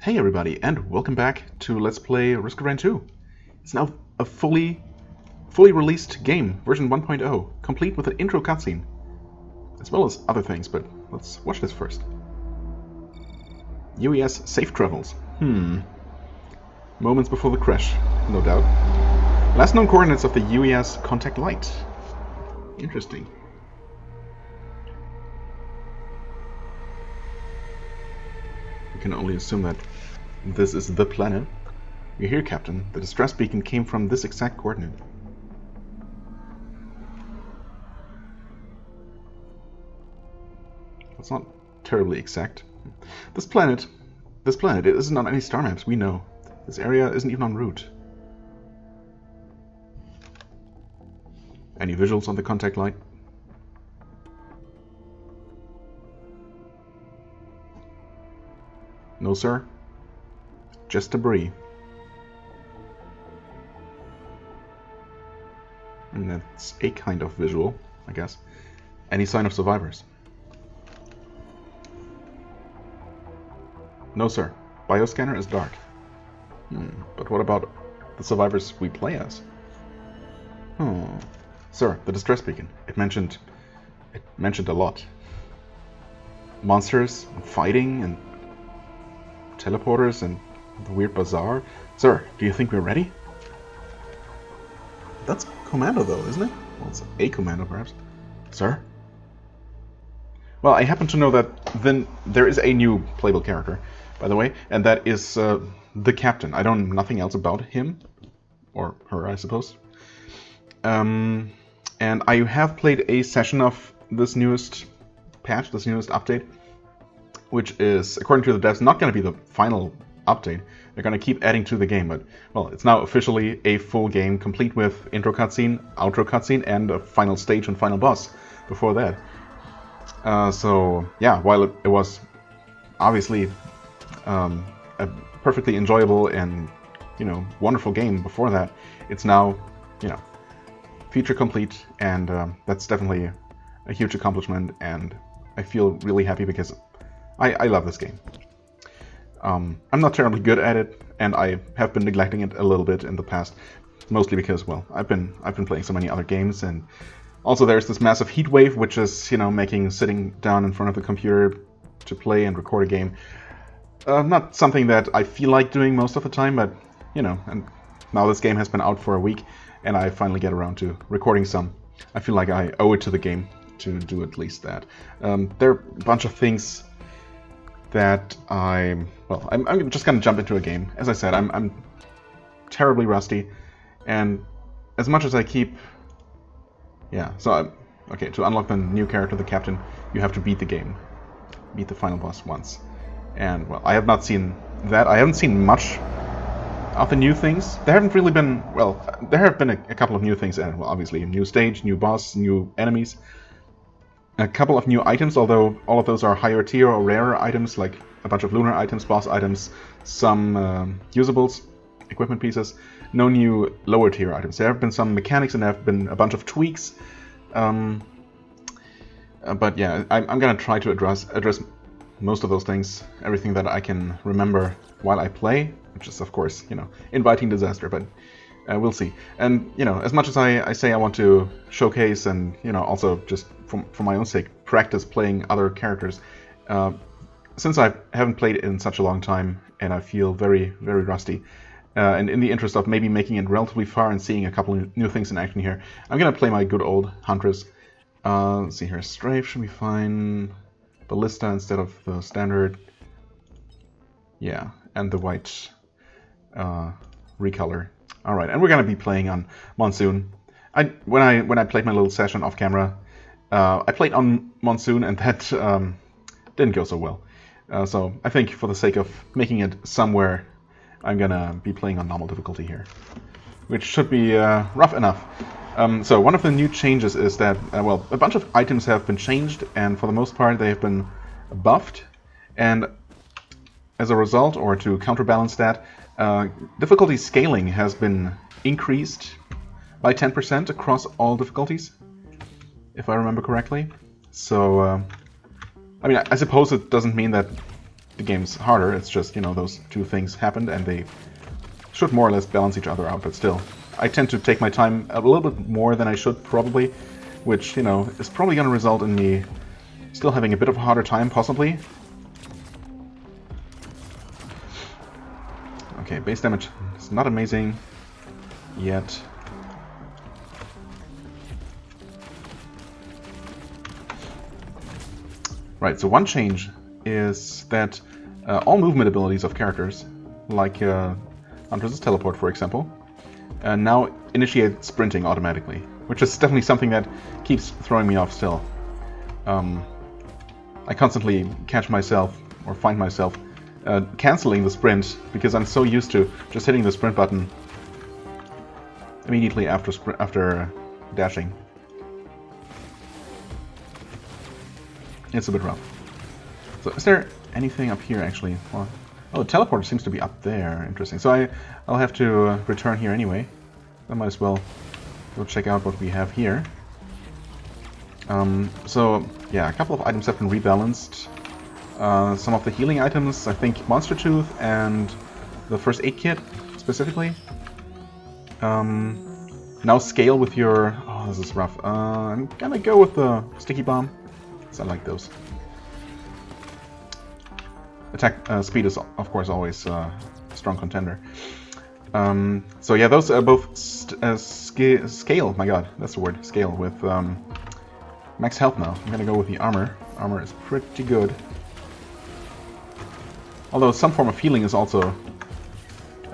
Hey everybody, and welcome back to Let's Play Risk of Rain 2. It's now a fully released game, version 1.0, complete with an intro cutscene, as well as other things, but let's watch this first. UES safe travels. Moments before the crash, no doubt. Last known coordinates of the UES contact light. Interesting. We can only assume that this is the planet. You're here, Captain. The distress beacon came from this exact coordinate. That's not terribly exact. This planet, it isn't on any star maps, we know. This area isn't even en route. Any visuals on the contact light? No, sir. Just debris. And that's a kind of visual, I guess. Any sign of survivors? No, sir. Bioscanner is dark. But what about the survivors we play as? Sir, the distress beacon. It mentioned a lot. Monsters, and fighting, and teleporters, and the weird bazaar. Sir, do you think we're ready? That's Commando though, isn't it? Well, it's a Commando perhaps. Sir? Well, I happen to know that then there is a new playable character, by the way, and that is the Captain. I don't know nothing else about him. Or her, I suppose. And I have played a session of this newest patch, this newest update, which is, according to the devs, not going to be the final update. They're going to keep adding to the game, but, well, it's now officially a full game, complete with intro cutscene, outro cutscene, and a final stage and final boss before that. So, yeah, while it was obviously a perfectly enjoyable and, wonderful game before that, it's now, feature complete, and that's definitely a huge accomplishment, and I feel really happy because I love this game. I'm not terribly good at it, and I have been neglecting it a little bit in the past, mostly because, well, I've been playing so many other games, and also there's this massive heat wave, which is, making sitting down in front of the computer to play and record a game not something that I feel like doing most of the time, but, and now this game has been out for a week, and I finally get around to recording some. I feel like I owe it to the game to do at least that. There are a bunch of things that I'm just gonna jump into a game. As I said, I'm terribly rusty, and as much as I keep, okay, to unlock the new character, the Captain, you have to beat the game, beat the final boss once, and well, I have not seen that. I haven't seen much of the new things. There haven't really been, well, there have been a couple of new things, and well, obviously a new stage, new boss, new enemies. A couple of new items, although all of those are higher tier or rarer items, like a bunch of lunar items, boss items, some usables, equipment pieces. No new lower tier items. There have been some mechanics and there have been a bunch of tweaks. But yeah, I'm gonna try to address most of those things, everything that I can remember while I play, which is of course, inviting disaster, but we'll see. And, as much as I say I want to showcase and, also just for my own sake, practice playing other characters, since I haven't played it in such a long time and I feel very, very rusty, and in the interest of maybe making it relatively far and seeing a couple of new things in action here, I'm going to play my good old Huntress. Let's see here, Strafe should be fine, Ballista instead of the standard, yeah, and the white recolor. Alright, and we're going to be playing on Monsoon. When I played my little session off camera, I played on Monsoon, and that didn't go so well. So I think for the sake of making it somewhere, I'm going to be playing on normal difficulty here, which should be rough enough. So one of the new changes is that, well, a bunch of items have been changed, and for the most part they have been buffed, and as a result, or to counterbalance that, difficulty scaling has been increased by 10% across all difficulties, if I remember correctly. So, I mean, I suppose it doesn't mean that the game's harder. It's just, you know, those two things happened and they should more or less balance each other out, but still. I tend to take my time a little bit more than I should, probably, which, you know, is probably going to result in me still having a bit of a harder time, possibly. Okay, base damage is not amazing yet. Right, so one change is that all movement abilities of characters, like Untitled Teleport, for example, now initiate sprinting automatically, which is definitely something that keeps throwing me off still. I constantly catch myself, or find myself, canceling the sprint, because I'm so used to just hitting the sprint button immediately after dashing. It's a bit rough. So is there anything up here, actually? Well, oh, the teleporter seems to be up there. Interesting. So I'll have to return here anyway. I might as well go check out what we have here. So, yeah, a couple of items have been rebalanced. Some of the healing items, I think Monster Tooth and the first aid kit, specifically. Now scale with your... Oh, this is rough. I'm gonna go with the Sticky Bomb. I like those. Attack speed is, of course, always a strong contender. So yeah, those are both scale. My god, that's the word. Scale with max health now. I'm gonna go with the armor. Armor is pretty good. Although some form of healing is also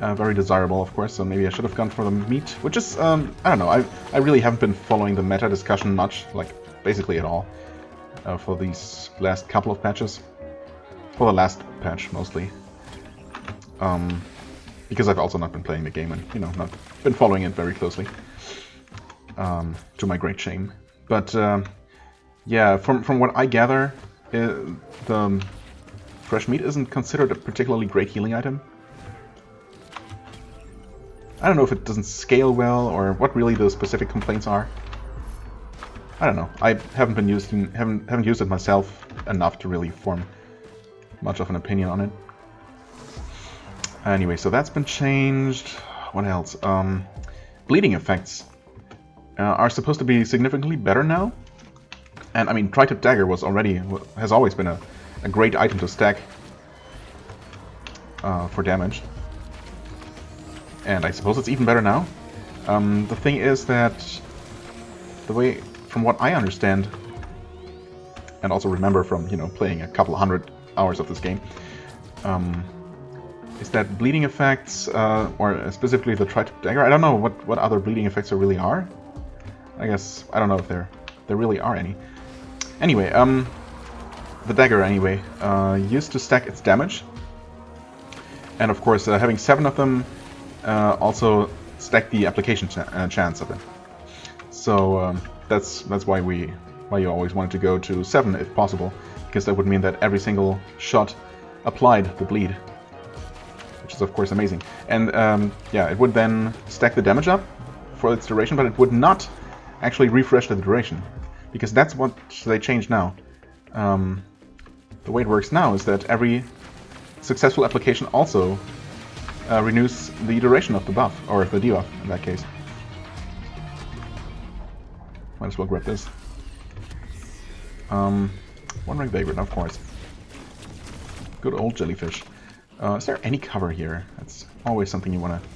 very desirable, of course. So maybe I should have gone for the meat, which is I don't know. I really haven't been following the meta discussion much, like basically at all. For these last couple of patches. For the last patch, mostly. Because I've also not been playing the game and, you know, not been following it very closely. To my great shame. But, yeah, from what I gather, the fresh meat isn't considered a particularly great healing item. I don't know if it doesn't scale well, or what really the specific complaints are. I don't know. I haven't used it myself enough to really form much of an opinion on it. Anyway, so that's been changed. What else? Bleeding effects are supposed to be significantly better now. And I mean, Tri-Tip Dagger has always been a great item to stack for damage. And I suppose it's even better now. The thing is that the way, from what I understand, and also remember from, you know, playing a couple 100 hours of this game, is that bleeding effects, or specifically the Tri-Tip Dagger, I don't know what other bleeding effects there really are. I guess, I don't know if there really are any. Anyway, the dagger, anyway, used to stack its damage. And of course, having 7 of them also stack the application chance of it. So that's why you always wanted to go to 7 if possible, because that would mean that every single shot applied the bleed, which is of course amazing. And yeah, it would then stack the damage up for its duration, but it would not actually refresh the duration, because that's what they changed now. The way it works now is that every successful application also renews the duration of the buff, or the debuff in that case. Might as well grab this. One rank vagrant, of course. Good old Jellyfish. Is there any cover here? That's always something you want to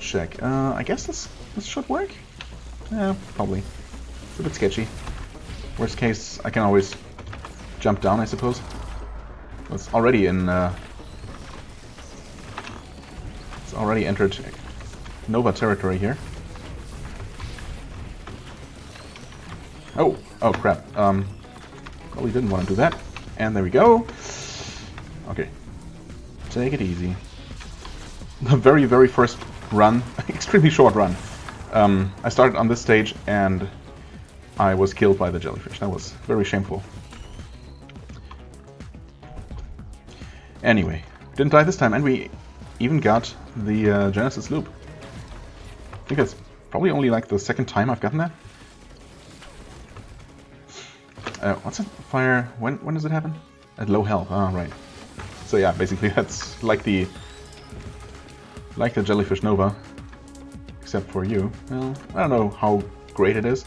check. I guess this should work? Yeah, probably. It's a bit sketchy. Worst case, I can always jump down, I suppose. It's already in... it's already entered Nova territory here. Oh crap. Probably didn't want to do that. And there we go. Okay. Take it easy. The very, very first run, extremely short run. I started on this stage and I was killed by the jellyfish. That was very shameful. Anyway, didn't die this time, and we even got the Genesis loop. I think that's probably only like the second time I've gotten that. What's it? Fire? When does it happen? At low health. Ah, right. So yeah, basically that's like the Jellyfish Nova, except for you. Well, I don't know how great it is.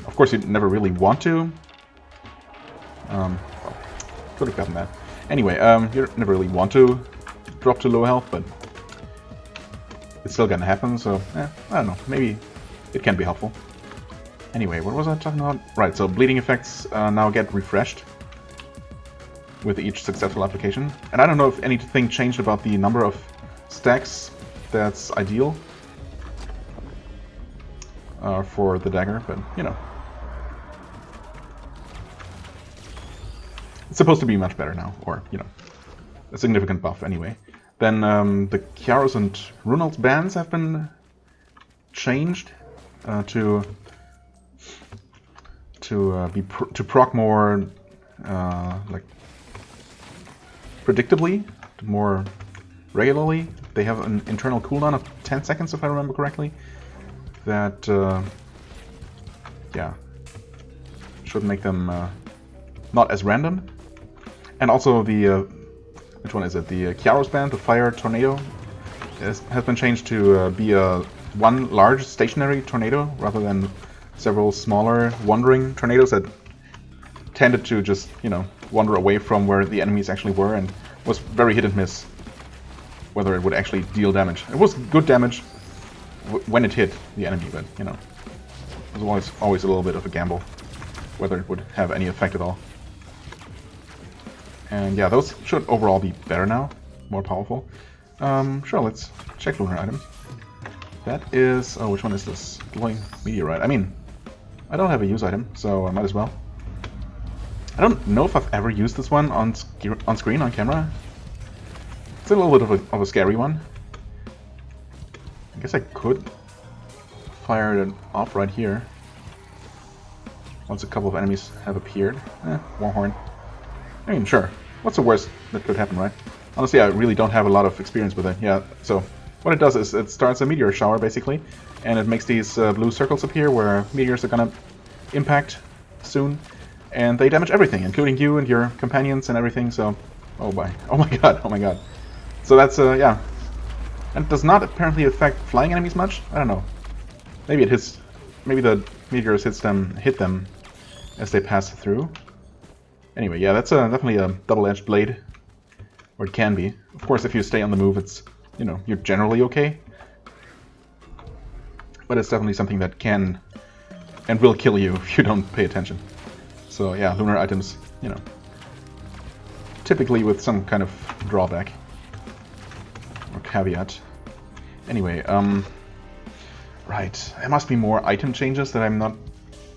Of course, you never really want to. Well, could have gotten that. Anyway, you never really want to drop to low health, but it's still gonna happen, so I don't know, maybe it can be helpful. Anyway, what was I talking about? Right, so bleeding effects now get refreshed with each successful application. And I don't know if anything changed about the number of stacks that's ideal for the dagger, but you know. It's supposed to be much better now, or, you know, a significant buff anyway. Then the Chiaros and Runald's bands have been changed to proc more like predictably, more regularly. They have an internal cooldown of 10 seconds, if I remember correctly. That yeah, should make them not as random. And also the which one is it? The Chiaros band, the Fire Tornado, has been changed to be one large stationary tornado rather than several smaller wandering tornadoes that tended to just, you know, wander away from where the enemies actually were, and was very hit and miss whether it would actually deal damage. It was good damage when it hit the enemy, but, you know, it was always a little bit of a gamble whether it would have any effect at all. And yeah, those should overall be better now, more powerful. Sure, let's check Lunar Items. That is... oh, which one is this? Glowing Meteorite. I mean, I don't have a use item, so I might as well. I don't know if I've ever used this one on screen, on camera. It's a little bit of a scary one. I guess I could fire it off right here. Once a couple of enemies have appeared. Warhorn. I mean, sure. What's the worst that could happen, right? Honestly, I really don't have a lot of experience with it. Yeah, so what it does is it starts a meteor shower, basically, and it makes these blue circles appear where meteors are gonna impact soon, and they damage everything, including you and your companions and everything, so... oh my god. So that's, yeah. And it does not apparently affect flying enemies much? I don't know. Maybe it hits... maybe the meteors hit them as they pass through. Anyway, yeah, that's definitely a double-edged blade. Or it can be. Of course, if you stay on the move, it's, you know, you're generally okay. But it's definitely something that can and will kill you if you don't pay attention. So yeah, Lunar Items, you know, typically with some kind of drawback or caveat. Anyway, right, there must be more item changes that I'm not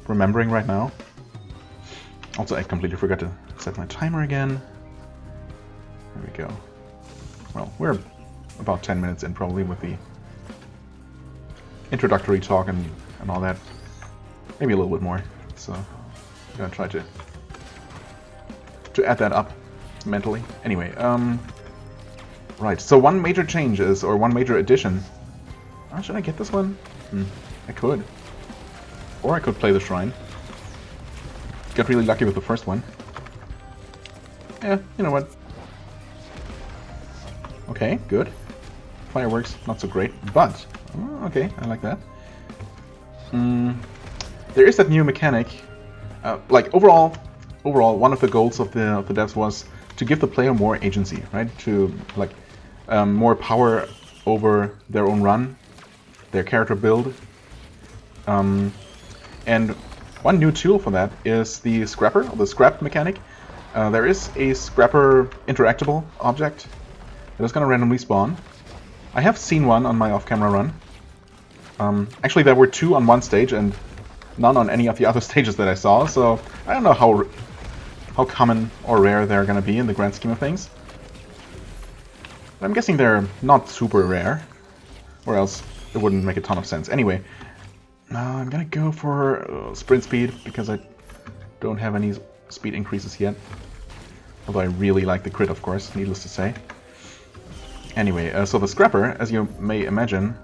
remembering right now. Also, I completely forgot to set my timer again. There we go. Well, we're about 10 minutes in probably with the introductory talk and all that. Maybe a little bit more. So I'm gonna try to add that up mentally. Anyway, right. So one major change is, or one major addition. Oh, should I get this one? I could. Or I could play the shrine. Got really lucky with the first one. Yeah, you know what? Okay, good. Fireworks, not so great, but okay, I like that. There is that new mechanic. Like overall, one of the goals of the devs was to give the player more agency, right? To like more power over their own run, their character build. And one new tool for that is the scrapper, or the scrap mechanic. There is a scrapper interactable object that is going to randomly spawn. I have seen one on my off-camera run. Actually, there were two on one stage and none on any of the other stages that I saw, so I don't know how common or rare they're going to be in the grand scheme of things. But I'm guessing they're not super rare, or else it wouldn't make a ton of sense. Anyway, I'm going to go for sprint speed, because I don't have any speed increases yet. Although I really like the crit, of course, needless to say. Anyway, so the scrapper, as you may imagine,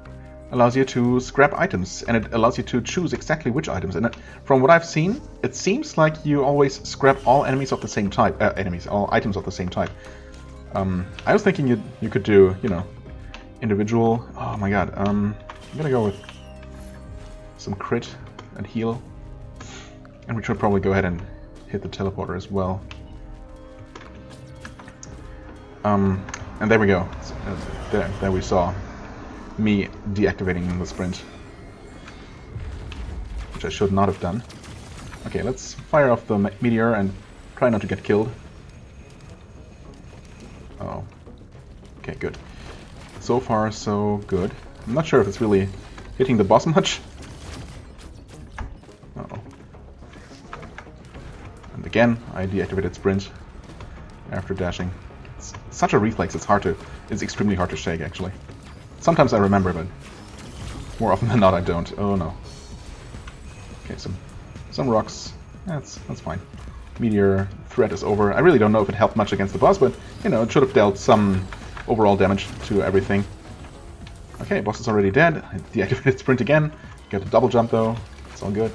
allows you to scrap items, and it allows you to choose exactly which items. And from what I've seen, it seems like you always scrap all enemies of the same type. All items of the same type. I was thinking you could do, you know, individual. Oh my god. I'm gonna go with some crit and heal, and we should probably go ahead and hit the teleporter as well. And there we go. There we saw me deactivating the sprint, which I should not have done. Okay, let's fire off the meteor and try not to get killed. Oh. Okay, good. So far, so good. I'm not sure if it's really hitting the boss much. Uh-oh. And again, I deactivated sprint after dashing. It's such a reflex, it's extremely hard to shake, actually. Sometimes I remember, but more often than not I don't. Oh no. Okay, some rocks. That's fine. Meteor threat is over. I really don't know if it helped much against the boss, but, you know, it should have dealt some overall damage to everything. Okay, boss is already dead. I deactivated sprint again. Got a double jump, though. It's all good.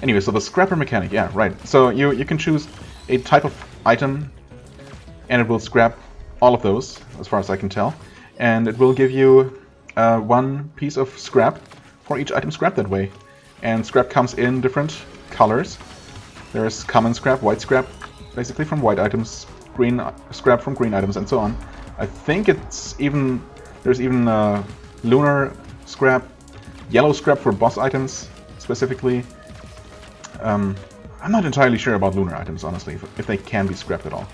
Anyway, so the scrapper mechanic. Yeah, right. So you can choose a type of item, and it will scrap all of those, as far as I can tell. And it will give you one piece of scrap for each item scrapped that way. And scrap comes in different colors. There's common scrap, white scrap, basically from white items, green scrap from green items, and so on. I think there's even lunar scrap, yellow scrap for boss items specifically. I'm not entirely sure about lunar items, honestly, if they can be scrapped at all.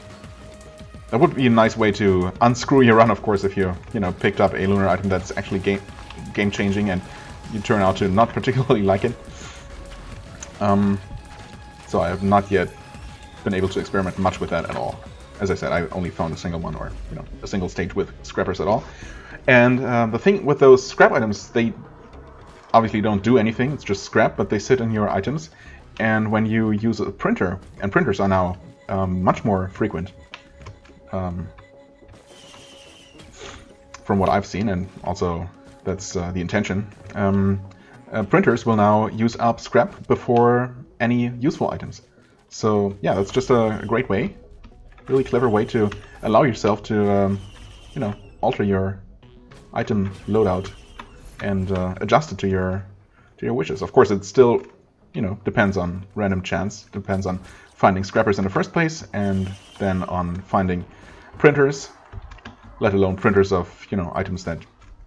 That would be a nice way to unscrew your run, of course, if you picked up a lunar item that's actually game changing and you turn out to not particularly like it. So I have not yet been able to experiment much with that at all. As I said, I only found a single one, or a single stage with scrappers at all. And the thing with those scrap items, they obviously don't do anything. It's just scrap, but they sit in your items. And when you use a printer, and printers are now much more frequent, from what I've seen, and also that's the intention. Printers will now use up scrap before any useful items. So yeah, that's just a great way, really clever way to allow yourself to, alter your item loadout and adjust it to your wishes. Of course, it still, depends on random chance, depends on finding scrappers in the first place, and then on finding printers, let alone printers of, items that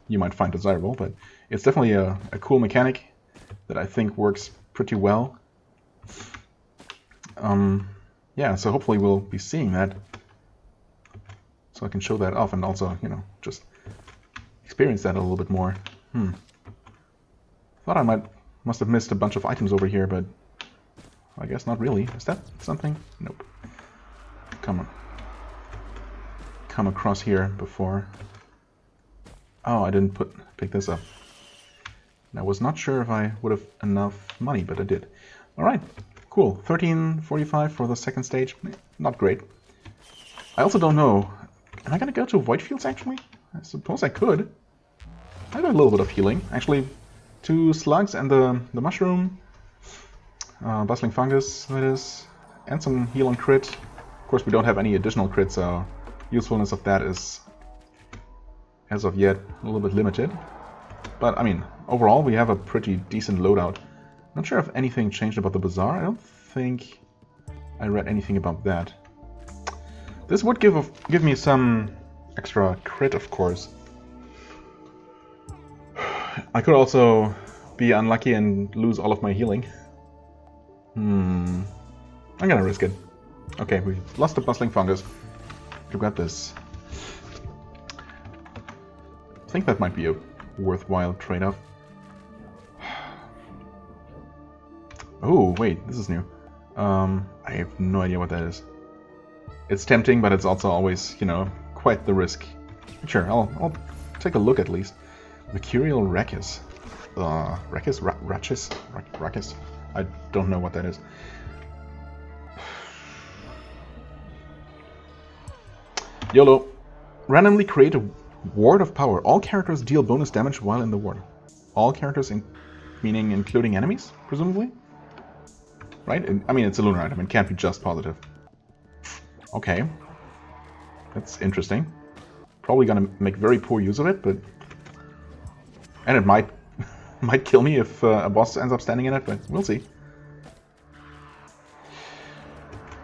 you might find desirable. But it's definitely a cool mechanic that I think works pretty well. Yeah, so hopefully we'll be seeing that, so I can show that off and also, just experience that a little bit more. Thought I must have missed a bunch of items over here, but I guess not really. Is that something? Nope. Come across here before. Oh, I didn't pick this up. I was not sure if I would have enough money, but I did. Alright, cool. 1345 for the second stage. Not great. I also don't know. Am I going to go to Whitefields, actually? I suppose I could. I have a little bit of healing. Actually, 2 slugs and the mushroom. Bustling fungus, that is. And some heal on crit. Of course, we don't have any additional crit, so usefulness of that is, as of yet, a little bit limited. But, I mean, overall, we have a pretty decent loadout. Not sure if anything changed about the bazaar. I don't think I read anything about that. This would give me some extra crit, of course. I could also be unlucky and lose all of my healing. I'm gonna risk it. Okay, we lost the bustling fungus. We got this. I think that might be a worthwhile trade-off. Oh, wait, this is new. I have no idea what that is. It's tempting, but it's also always, quite the risk. Sure, I'll take a look at least. Mercurial Rachis. Rachis? I don't know what that is. YOLO. Randomly create a ward of power. All characters deal bonus damage while in the ward. All characters, meaning including enemies, presumably? Right? I mean, it's a lunar item. It can't be just positive. Okay. That's interesting. Probably gonna make very poor use of it, but... And it might might kill me if a boss ends up standing in it, but we'll see.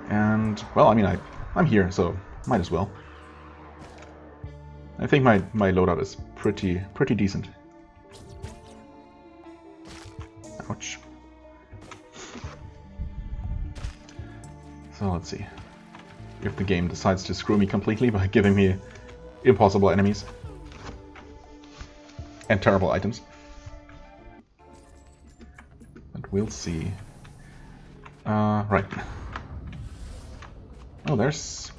And, well, I mean, I'm here, so might as well. I think my loadout is pretty decent. Ouch. So let's see. If the game decides to screw me completely by giving me impossible enemies. And terrible items. But we'll see. Right. Oh, there's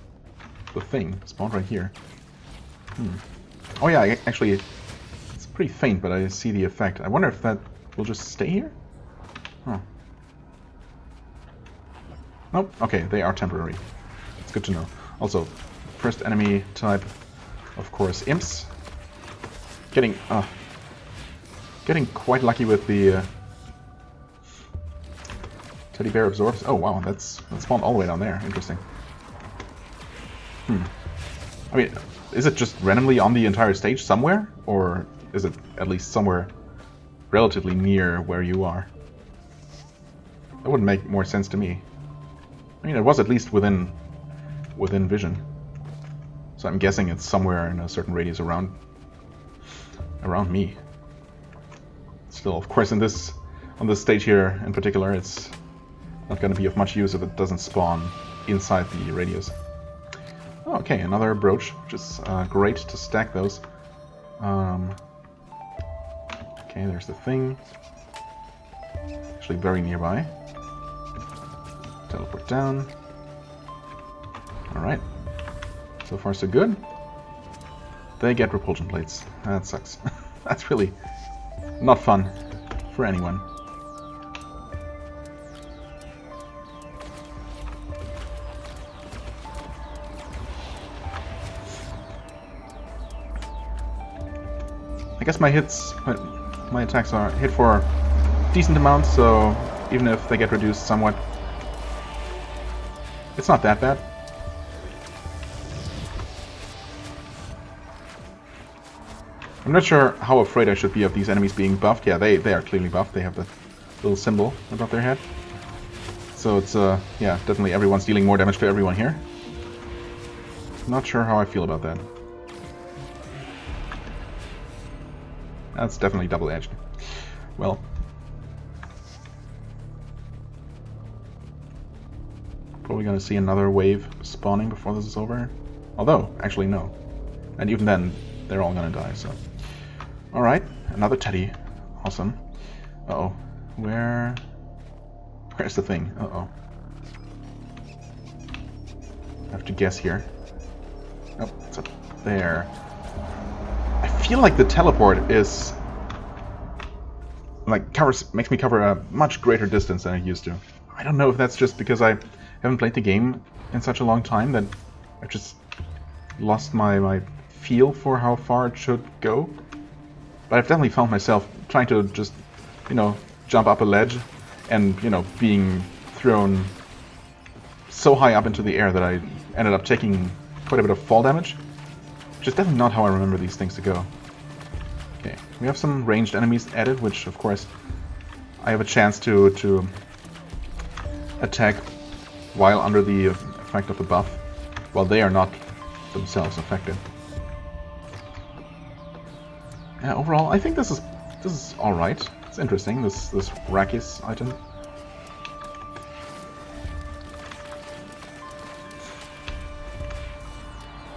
the thing spawned right here. Oh yeah, actually, it's pretty faint, but I see the effect. I wonder if that will just stay here? Huh. Nope, okay, they are temporary. It's good to know. Also, first enemy type, of course, imps. Getting quite lucky with the teddy bear absorbs. Oh wow, that spawned all the way down there. Interesting. I mean, is it just randomly on the entire stage somewhere? Or is it at least somewhere relatively near where you are? That would make more sense to me. I mean, it was at least within vision. So I'm guessing it's somewhere in a certain radius around me. Still, of course, on this stage here in particular, it's not going to be of much use if it doesn't spawn inside the radius. Oh, okay, another brooch, which is great to stack those. Okay, there's the thing. Actually very nearby. Teleport down. Alright. So far so good. They get repulsion plates. That sucks. That's really not fun for anyone. I guess my attacks are hit for decent amounts, so even if they get reduced somewhat, it's not that bad. I'm not sure how afraid I should be of these enemies being buffed. Yeah, they are clearly buffed. They have the little symbol above their head. So it's, yeah, definitely everyone's dealing more damage to everyone here. Not sure how I feel about that. That's definitely double-edged. Well. Probably gonna see another wave spawning before this is over. Although, actually no. And even then, they're all gonna die, so. Alright, another teddy. Awesome. Uh-oh. Where's the thing? Uh-oh. I have to guess here. Oh, it's up there. I feel like the teleport is like makes me cover a much greater distance than I used to. I don't know if that's just because I haven't played the game in such a long time that I've just lost my feel for how far it should go. But I've definitely found myself trying to just, you know, jump up a ledge and, you know, being thrown so high up into the air that I ended up taking quite a bit of fall damage. Which is definitely not how I remember these things to go. Okay, we have some ranged enemies added, which of course I have a chance to attack while under the effect of the buff, while they are not themselves affected. Yeah, overall, I think this is all right. It's interesting. This Rakis item.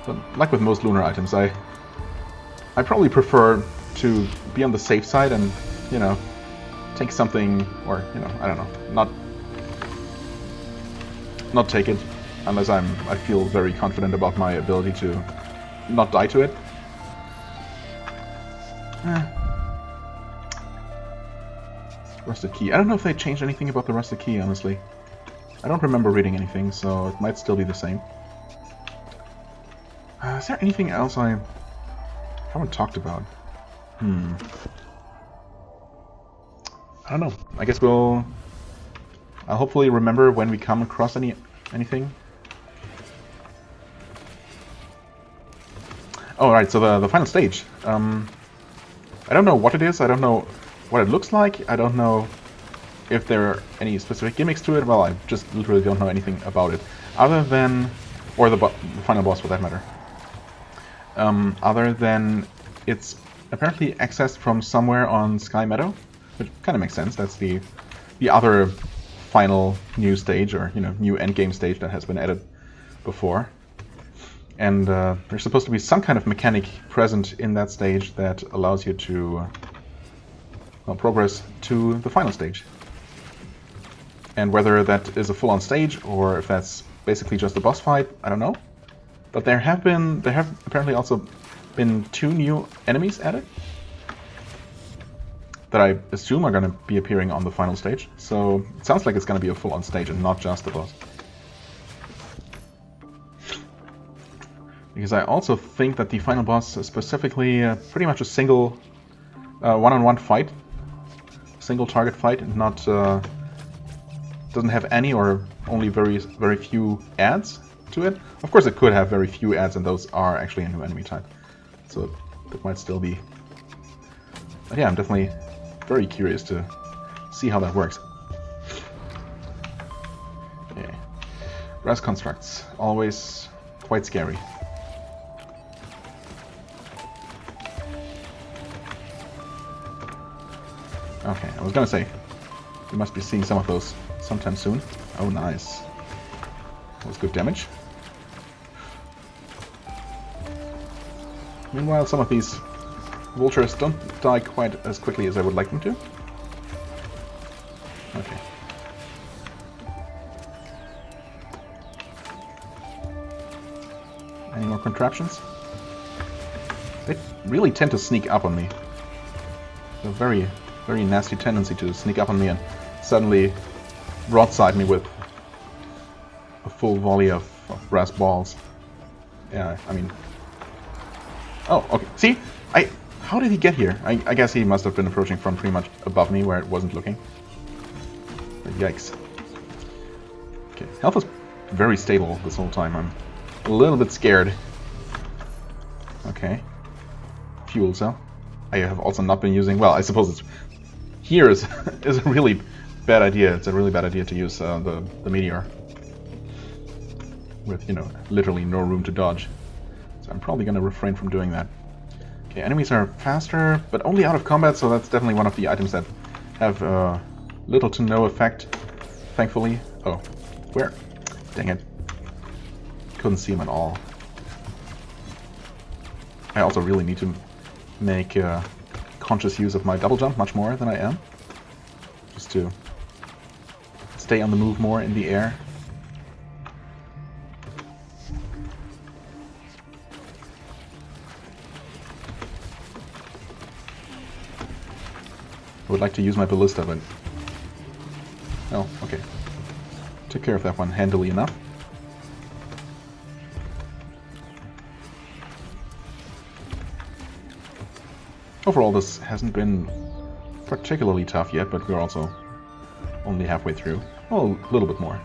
But like with most lunar items, I probably prefer to be on the safe side and, you know, take something, or, you know, I don't know, not take it unless I feel very confident about my ability to not die to it. Rusted key. I don't know if they changed anything about the rusted key, honestly. I don't remember reading anything, so it might still be the same. Is there anything else I haven't talked about? I don't know. I guess I'll hopefully remember when we come across anything. Oh, right, so the final stage. I don't know what it is, I don't know what it looks like, I don't know if there are any specific gimmicks to it. Well, I just literally don't know anything about it. Other than... or the final boss, for that matter. Other than it's apparently accessed from somewhere on Sky Meadow, which kind of makes sense. That's the other final new stage, or, you know, new endgame stage that has been added before. And there's supposed to be some kind of mechanic present in that stage that allows you to well, progress to the final stage. And whether that is a full-on stage or if that's basically just a boss fight, I don't know. But there have apparently also been 2 new enemies added that I assume are going to be appearing on the final stage. So it sounds like it's going to be a full-on stage and not just a boss. Because I also think that the final boss is specifically pretty much a single one-on-one fight, single target fight, and not doesn't have any or only very few adds to it. Of course, it could have very few adds, and those are actually a new enemy type, so that might still be. But yeah, I'm definitely very curious to see how that works. Okay, brass constructs, always quite scary. Okay, I was gonna say, we must be seeing some of those sometime soon. Oh, nice. That was good damage. Meanwhile, some of these vultures don't die quite as quickly as I would like them to. Okay. Any more contraptions? They really tend to sneak up on me. They're very nasty tendency to sneak up on me and suddenly broadside me with a full volley of brass balls. Yeah, I mean... Oh, okay. See? How did he get here? I guess he must have been approaching from pretty much above me where it wasn't looking. Yikes. Okay, health is very stable this whole time. I'm a little bit scared. Okay. Fuel cell. I have also not been using... Well, I suppose it's... Here is a really bad idea. It's a really bad idea to use the meteor. With, you know, literally no room to dodge. So I'm probably going to refrain from doing that. Okay, enemies are faster, but only out of combat, so that's definitely one of the items that have little to no effect, thankfully. Oh, where? Dang it. Couldn't see him at all. I also really need to make conscious use of my double jump much more than I am. Just to stay on the move more in the air. I would like to use my ballista, but... Oh, okay. Took care of that one handily enough. Overall, this hasn't been particularly tough yet, but we're also only halfway through. Well, a little bit more.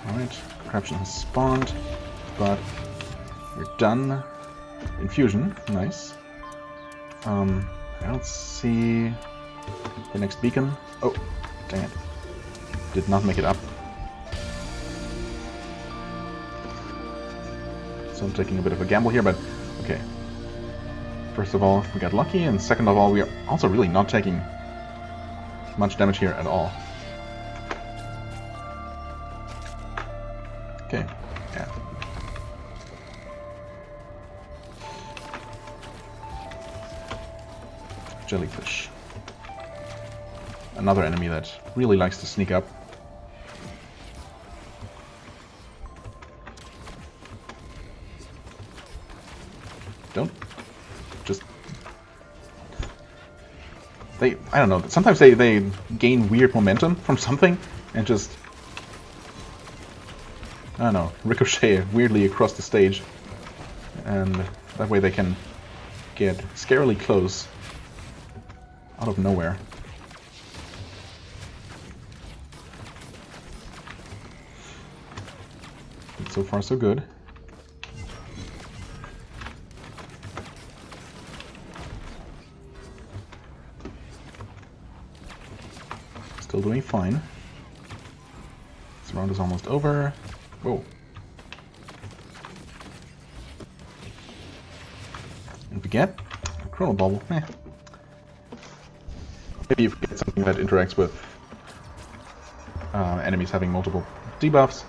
Alright, corruption has spawned, but we're done. Infusion, nice. I don't see the next beacon. Oh, dang it. Did not make it up. So I'm taking a bit of a gamble here, but okay. First of all, we got lucky, and second of all, we are also really not taking much damage here at all. Okay, yeah. Jellyfish. Another enemy that really likes to sneak up. Don't just... I don't know, sometimes they gain weird momentum from something and just, I don't know, ricochet weirdly across the stage. And that way they can get scarily close out of nowhere. So far, so good. Still doing fine. This round is almost over. Whoa. And we get a Chrono Bubble. Maybe if we get something that interacts with enemies having multiple debuffs.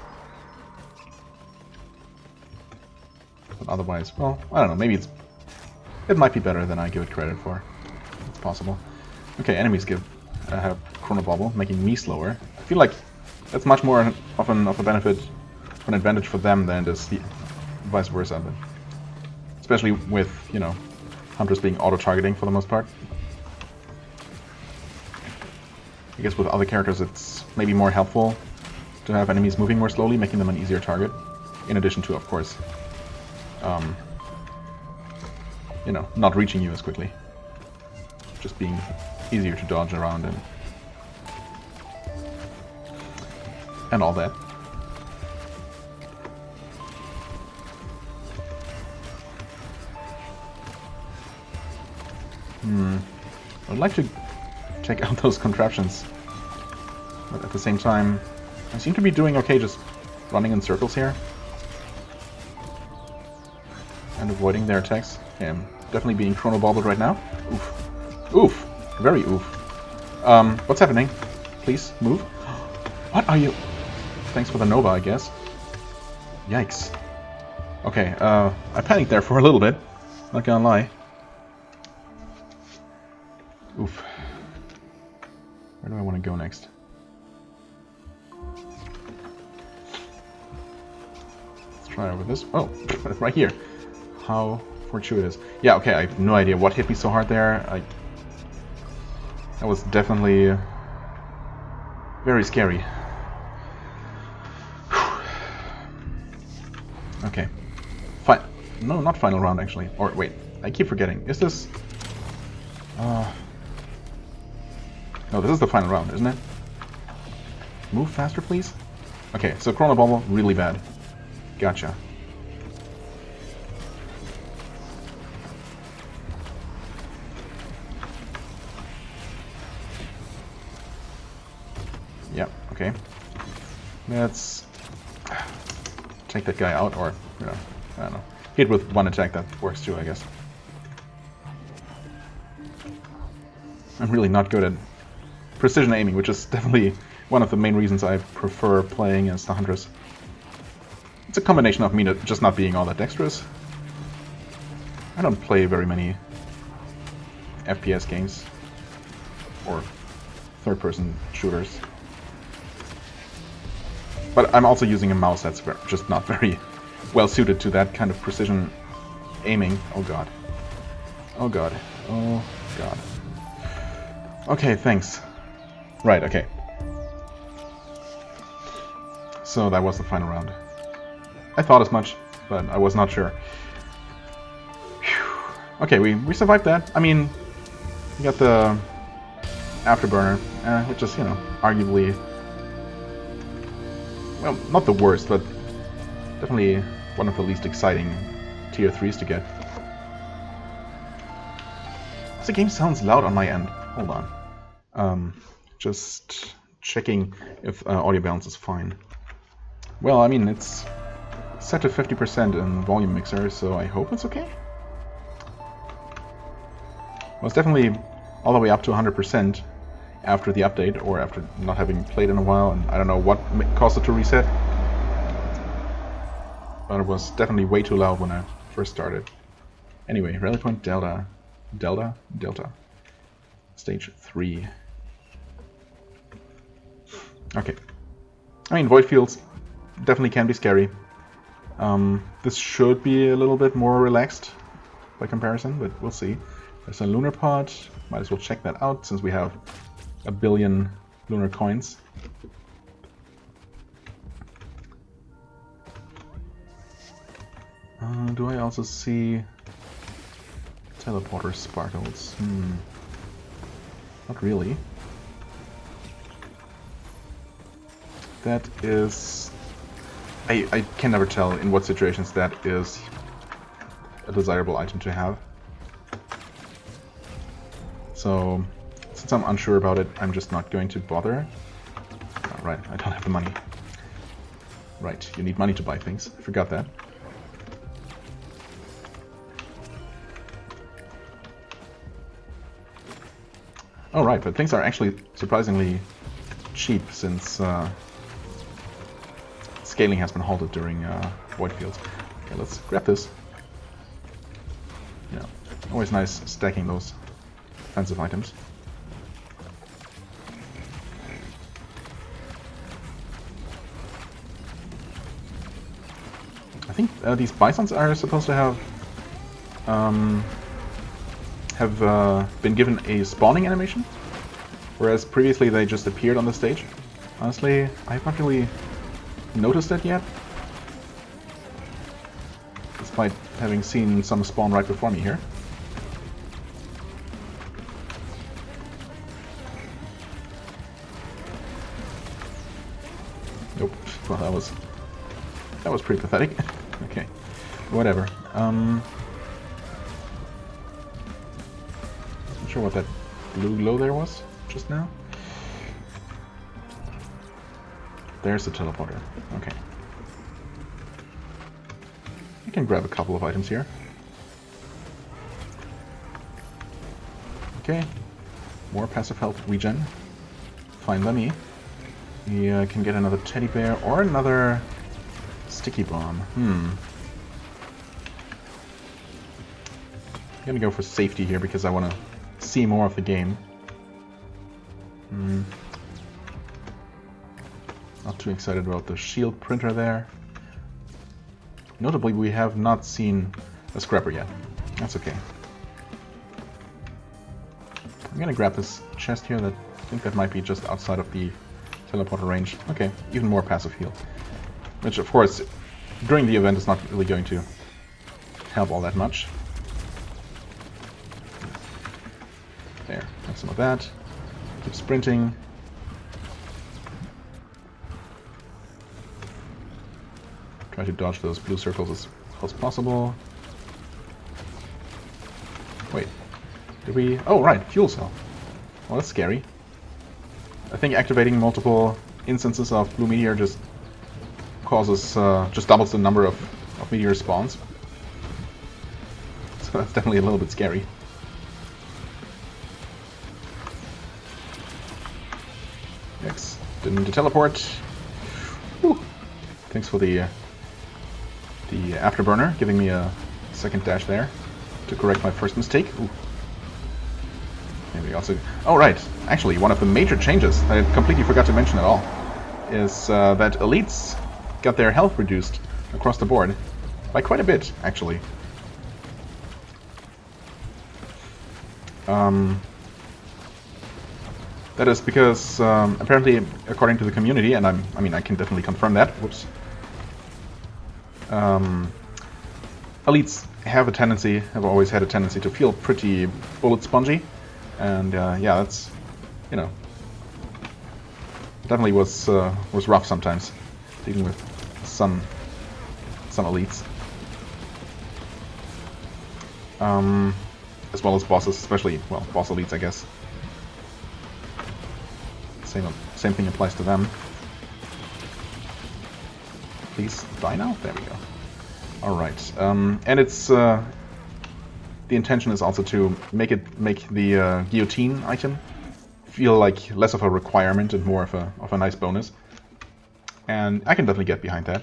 But otherwise, well, I don't know, maybe it might be better than I give it credit for. It's possible. Okay, enemies have Chrono Bubble, making me slower. I feel like that's much more of a benefit, an advantage for them than it is the vice versa. But especially with, you know, hunters being auto-targeting for the most part. I guess with other characters it's maybe more helpful to have enemies moving more slowly, making them an easier target. In addition to, of course, you know, not reaching you as quickly. Just being easier to dodge around and all that. I'd like to check out those contraptions, but at the same time, I seem to be doing okay just running in circles here and avoiding their attacks. Okay, I'm definitely being Chrono Bobbled right now. Oof. Oof. Very oof. What's happening? Please, move. What are you? Thanks for the Nova, I guess. Yikes. Okay, I panicked there for a little bit. Not gonna lie. Oof. Where do I want to go next? Let's try over this. Oh, right here. How fortuitous. Yeah, okay, I have no idea what hit me so hard there. That was definitely very scary. Okay. No, not final round, actually. Or, wait, I keep forgetting. Is this... No, this is the final round, isn't it? Move faster, please? Okay, so Chrono Bubble, really bad. Gotcha. Yep, okay. Let's take that guy out, or, you know, I don't know. Hit with one attack, that works too, I guess. I'm really not good at precision aiming, which is definitely one of the main reasons I prefer playing as the Huntress. It's a combination of me just not being all that dexterous. I don't play very many FPS games or third-person shooters. But I'm also using a mouse that's just not very well suited to that kind of precision aiming. Oh god. Oh god. Oh god. Okay, thanks. Right, okay. So that was the final round. I thought as much, but I was not sure. Whew. Okay, we survived that. I mean, we got the Afterburner, which is, you know, arguably... Well, not the worst, but definitely one of the least exciting tier 3s to get. The game sounds loud on my end. Hold on. Just checking if audio balance is fine. Well, I mean, it's set to 50% in volume mixer, so I hope it's okay. Well, it's definitely all the way up to 100% after the update, or after not having played in a while, and I don't know what caused it to reset. But it was definitely way too loud when I first started. Anyway, rally point Delta. Delta? Stage 3. Okay. I mean, void fields definitely can be scary. This should be a little bit more relaxed by comparison, but we'll see. There's a lunar pod. Might as well check that out since we have a billion lunar coins. Do I also see teleporter sparkles? Not really. That is I can never tell in what situations that is a desirable item to have. So, since I'm unsure about it, I'm just not going to bother. Oh, right, I don't have the money. Right, you need money to buy things. I forgot that. Oh, right, but things are actually surprisingly cheap since scaling has been halted during void fields. Okay, let's grab this. Yeah, always nice stacking those offensive items. I think these bisons are supposed to have been given a spawning animation, whereas previously they just appeared on the stage. Honestly, I have not really noticed that yet, despite having seen some spawn right before me here. Nope. Well, that was pretty pathetic. Okay, whatever. Not sure what that blue glow there was just now. There's the teleporter. Okay. I can grab a couple of items here. Okay. More passive health regen. Fine by me. We can get another teddy bear or another sticky bomb. I'm gonna go for safety here because I want to see more of the game. Not too excited about the shield printer there. Notably, we have not seen a scrapper yet. That's okay. I'm gonna grab this chest here. I think that might be just outside of the teleporter range. Okay, even more passive heal. Which, of course, during the event is not really going to help all that much. There, have some of that. Keep sprinting. Try to dodge those blue circles as well as possible. Wait, did we... Oh, right, fuel cell. Well, that's scary. I think activating multiple instances of blue meteor just causes, just doubles the number of meteor spawns. So that's definitely a little bit scary. X, didn't need to teleport. Whew. Thanks for the afterburner, giving me a second dash there to correct my first mistake. Ooh. Maybe also... Oh, right. Actually, one of the major changes I completely forgot to mention at all is that elites got their health reduced across the board by quite a bit, actually. That is because apparently, according to the community, and I mean, I can definitely confirm that. Whoops. Elites have always had a tendency to feel pretty bullet spongy, and yeah, that's, you know, definitely was rough sometimes dealing with some elites, as well as bosses, especially, well, boss elites, I guess. Same thing applies to them. Please die now. There we go. All right, and it's the intention is also to make the guillotine item feel like less of a requirement and more of a nice bonus. And I can definitely get behind that.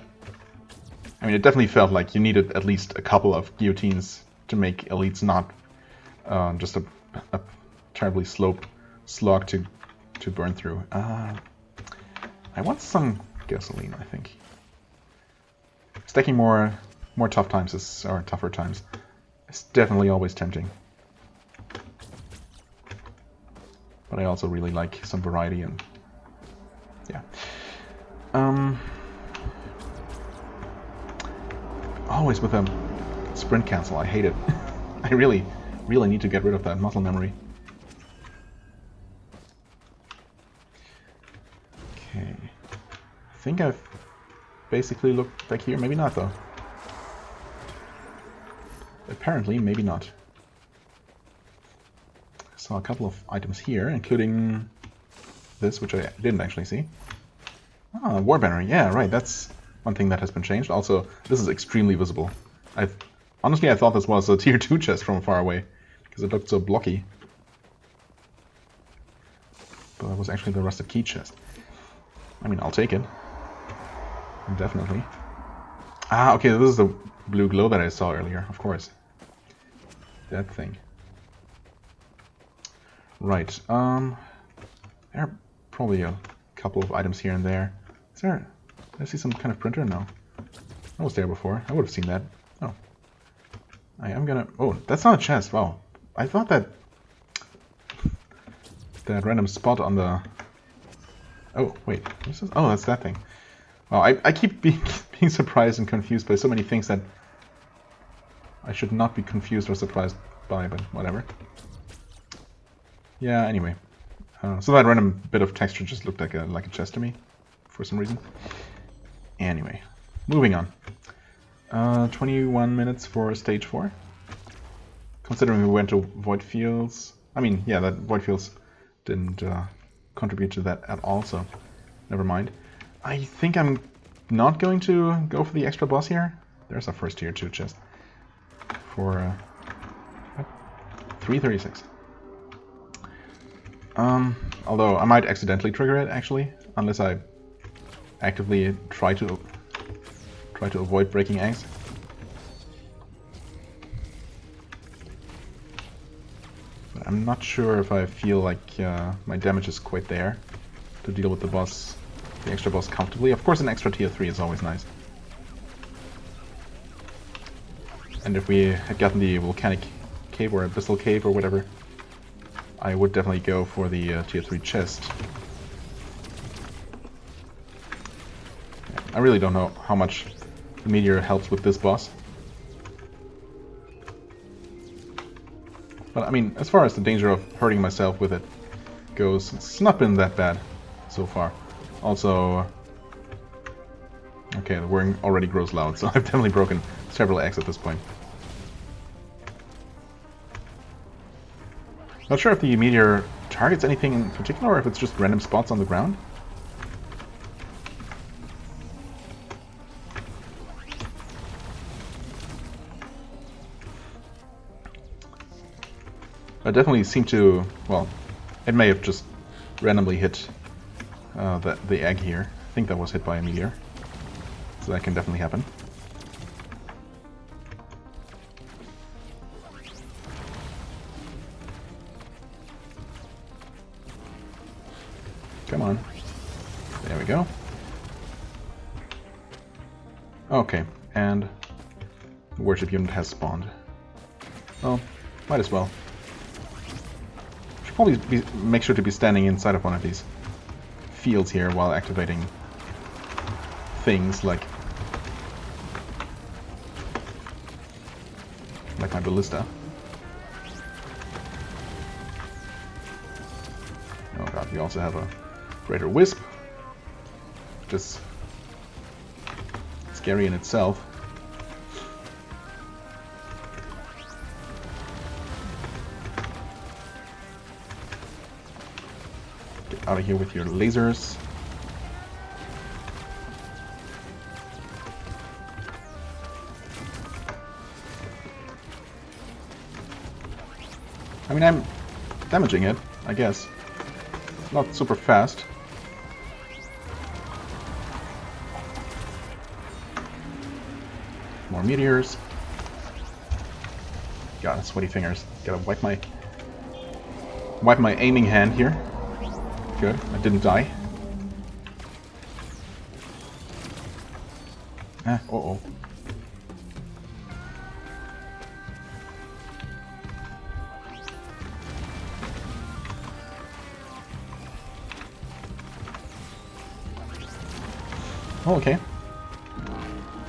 I mean, it definitely felt like you needed at least a couple of guillotines to make elites not just a terribly slow slog to burn through. I want some gasoline, I think. Stacking more tough times or tougher times is definitely always tempting. But I also really like some variety and yeah. Always with a sprint cancel. I hate it. I really need to get rid of that muscle memory. Okay. I think I've basically look back here. Maybe not, though. Apparently, maybe not. I saw a couple of items here, including this, which I didn't actually see. Ah, war banner. Yeah, right. That's one thing that has been changed. Also, this is extremely visible. Honestly, I thought this was a tier 2 chest from far away, because it looked so blocky. But it was actually the rusted key chest. I mean, I'll take it. Definitely. Ah, okay, this is the blue glow that I saw earlier, of course. That thing. Right, there are probably a couple of items here and there. Is there... Did I see some kind of printer? No. I was there before. I would have seen that. Oh. I am gonna... Oh, that's not a chest. Wow. I thought that... that random spot on the... Oh, wait. What's this? Oh, that's that thing. Wow, I keep being surprised and confused by so many things that I should not be confused or surprised by, but whatever. Yeah, anyway. So that random bit of texture just looked like a chest to me, for some reason. Anyway, moving on. 21 minutes for stage 4. Considering we went to Void Fields... I mean, yeah, that Void Fields didn't contribute to that at all, so never mind. I think I'm not going to go for the extra boss here. There's our first tier 2 chest. For 336. Although I might accidentally trigger it, actually, unless I actively try to avoid breaking eggs. But I'm not sure if I feel like my damage is quite there to deal with the extra boss comfortably. Of course, an extra tier 3 is always nice. And if we had gotten the volcanic cave or abyssal cave or whatever, I would definitely go for the tier 3 chest. I really don't know how much the meteor helps with this boss. But I mean, as far as the danger of hurting myself with it goes, it's not been that bad so far. Also, okay, the whirring already grows loud, so I've definitely broken several eggs at this point. Not sure if the meteor targets anything in particular, or if it's just random spots on the ground. It definitely seemed to, well, it may have just randomly hit the egg here. I think that was hit by a meteor, so that can definitely happen. Come on. There we go. Okay, and the worship unit has spawned. Well, might as well. Should probably make sure to be standing inside of one of these fields here while activating things like my ballista. Oh god, we also have a greater wisp, which is scary in itself. Get out of here with your lasers. I mean, I'm damaging it, I guess. Not super fast. More meteors. God, sweaty fingers. Gotta wipe my aiming hand here. Good, I didn't die. Uh-oh. Oh, okay.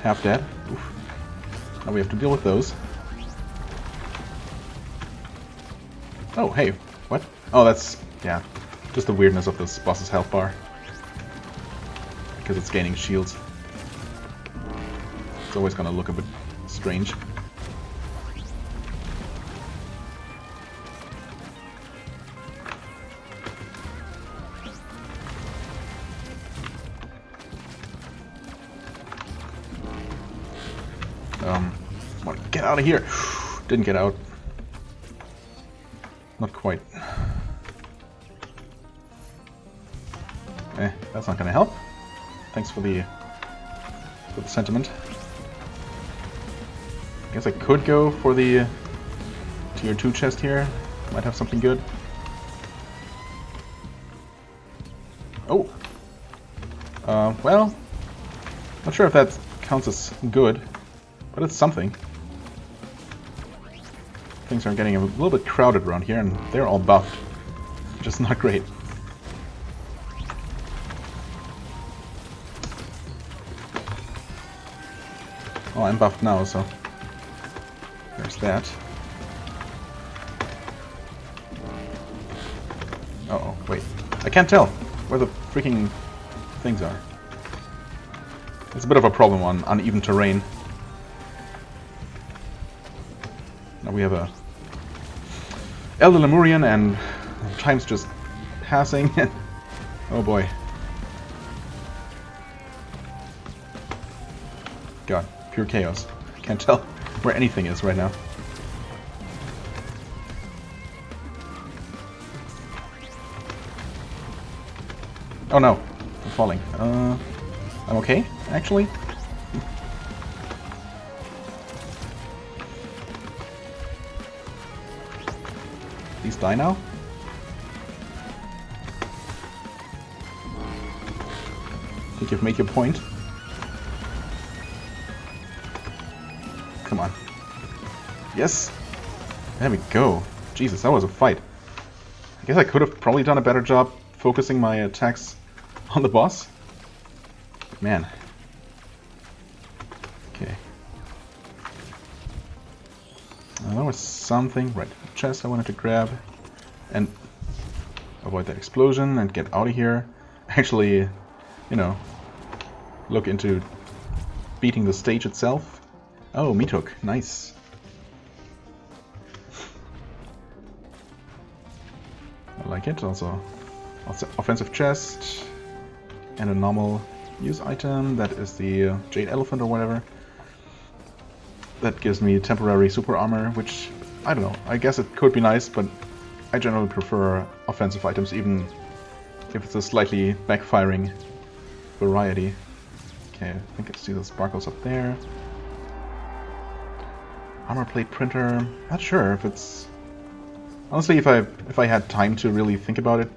Half dead. Oof. Now we have to deal with those. Oh, hey. What? Oh, that's... yeah. Just the weirdness of this boss's health bar. Because it's gaining shields. It's always gonna look a bit strange. Get out of here! Didn't get out. Not quite. That's not gonna help. Thanks for the sentiment. I guess I could go for the tier 2 chest here. Might have something good. Oh! Well, not sure if that counts as good, but it's something. Things are getting a little bit crowded around here, and they're all buffed. Just not great. Oh, I'm buffed now, so there's that. Uh-oh, wait. I can't tell where the freaking things are. It's a bit of a problem on uneven terrain. Now we have a Elder Lemurian, and time's just passing. Oh boy. God, pure chaos. I can't tell where anything is right now. Oh no, I'm falling. I'm okay, actually. Please die now. I think you've made your point. Come on. Yes! There we go. Jesus, that was a fight. I guess I could have probably done a better job focusing my attacks on the boss. Man. Okay. There was something. Right. Chest I wanted to grab. And avoid that explosion and get out of here. Actually, you know, look into beating the stage itself. Oh, meat hook. Nice. I like it. Also offensive chest. And a normal use item. That is the Jade Elephant or whatever. That gives me temporary super armor, which, I don't know, I guess it could be nice, but I generally prefer offensive items, even if it's a slightly backfiring variety. Okay, I think I see the sparkles up there. Armor plate printer. Not sure if it's... Honestly, if I had time to really think about it,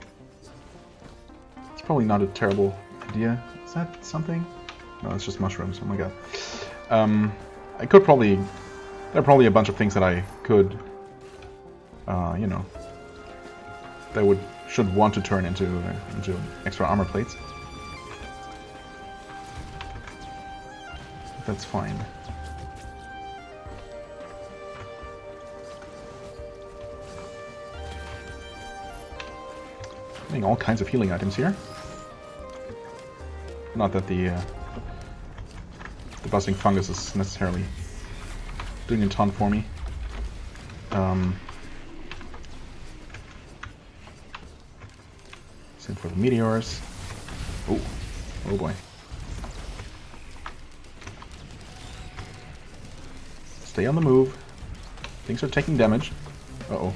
it's probably not a terrible idea. Is that something? No, it's just mushrooms. Oh my god. I could probably... There are probably a bunch of things that I could, you know, that should want to turn into extra armor plates. That's fine. Getting all kinds of healing items here. Not that the buzzing fungus is necessarily doing a ton for me. Same for the meteors. Oh boy. Stay on the move. Things are taking damage. Uh-oh.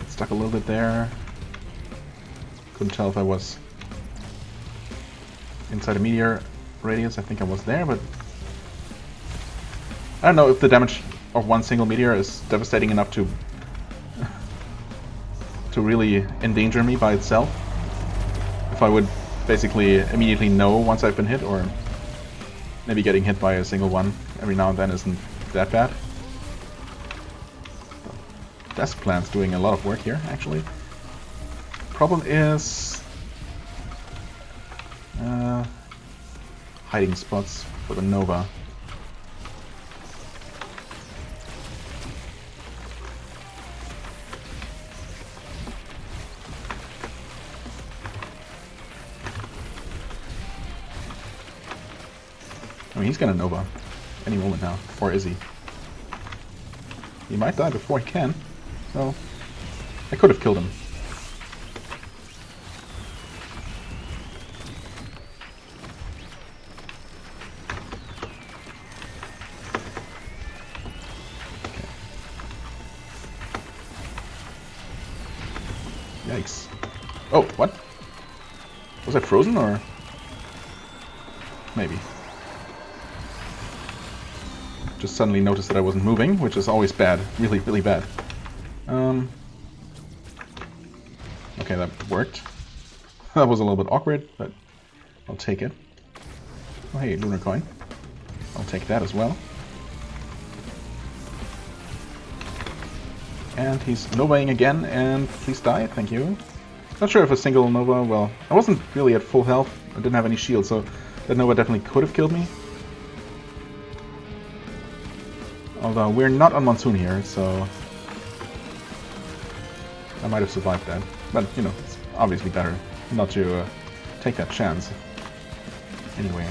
Stuck a little bit there. Couldn't tell if I was inside a meteor radius. I think I was there, but I don't know if the damage of one single meteor is devastating enough to really endanger me by itself. If I would basically immediately know once I've been hit, or maybe getting hit by a single one every now and then isn't that bad. Desk plant's doing a lot of work here, actually. Problem is hiding spots for the Nova. I mean, he's gonna Nova. any moment now. Or is he? He might die before he can. Well, I could have killed him. Yikes. Oh, what? Was I frozen or? Maybe. Just suddenly noticed that I wasn't moving, which is always bad. Really, really bad. Okay, that worked. That was a little bit awkward, but I'll take it. Oh hey, lunar coin. I'll take that as well. And he's novaing again, and please die, thank you. Not sure if a single nova, well, I wasn't really at full health, I didn't have any shield, so that nova definitely could have killed me. Although we're not on Monsoon here, so I might have survived that. But, you know, it's obviously better not to take that chance. Anyway,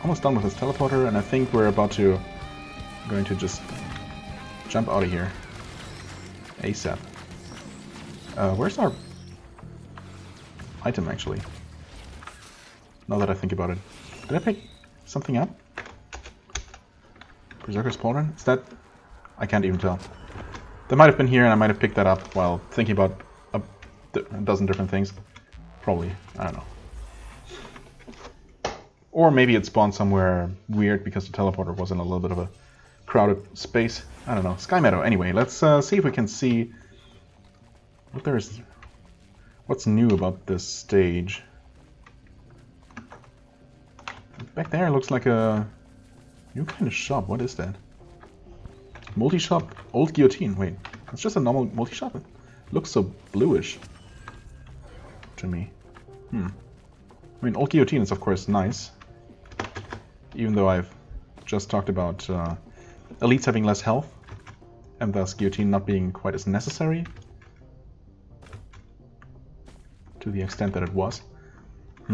almost done with this teleporter, and I think we're going to just jump out of here. ASAP. Where's our item, actually? Now that I think about it. Did I pick something up? Berserker's Pauldron? Is that... I can't even tell. That might have been here and I might have picked that up while thinking about a dozen different things. Probably. I don't know. Or maybe it spawned somewhere weird because the teleporter was in a little bit of a crowded space. I don't know. Sky Meadow. Anyway, let's see if we can see what's new about this stage. Back there looks like a new kind of shop. What is that? Multi-shop, old guillotine. Wait, it's just a normal multi-shop. It looks so bluish to me. I mean, old guillotine is of course nice. Even though I've just talked about elites having less health, and thus guillotine not being quite as necessary to the extent that it was. I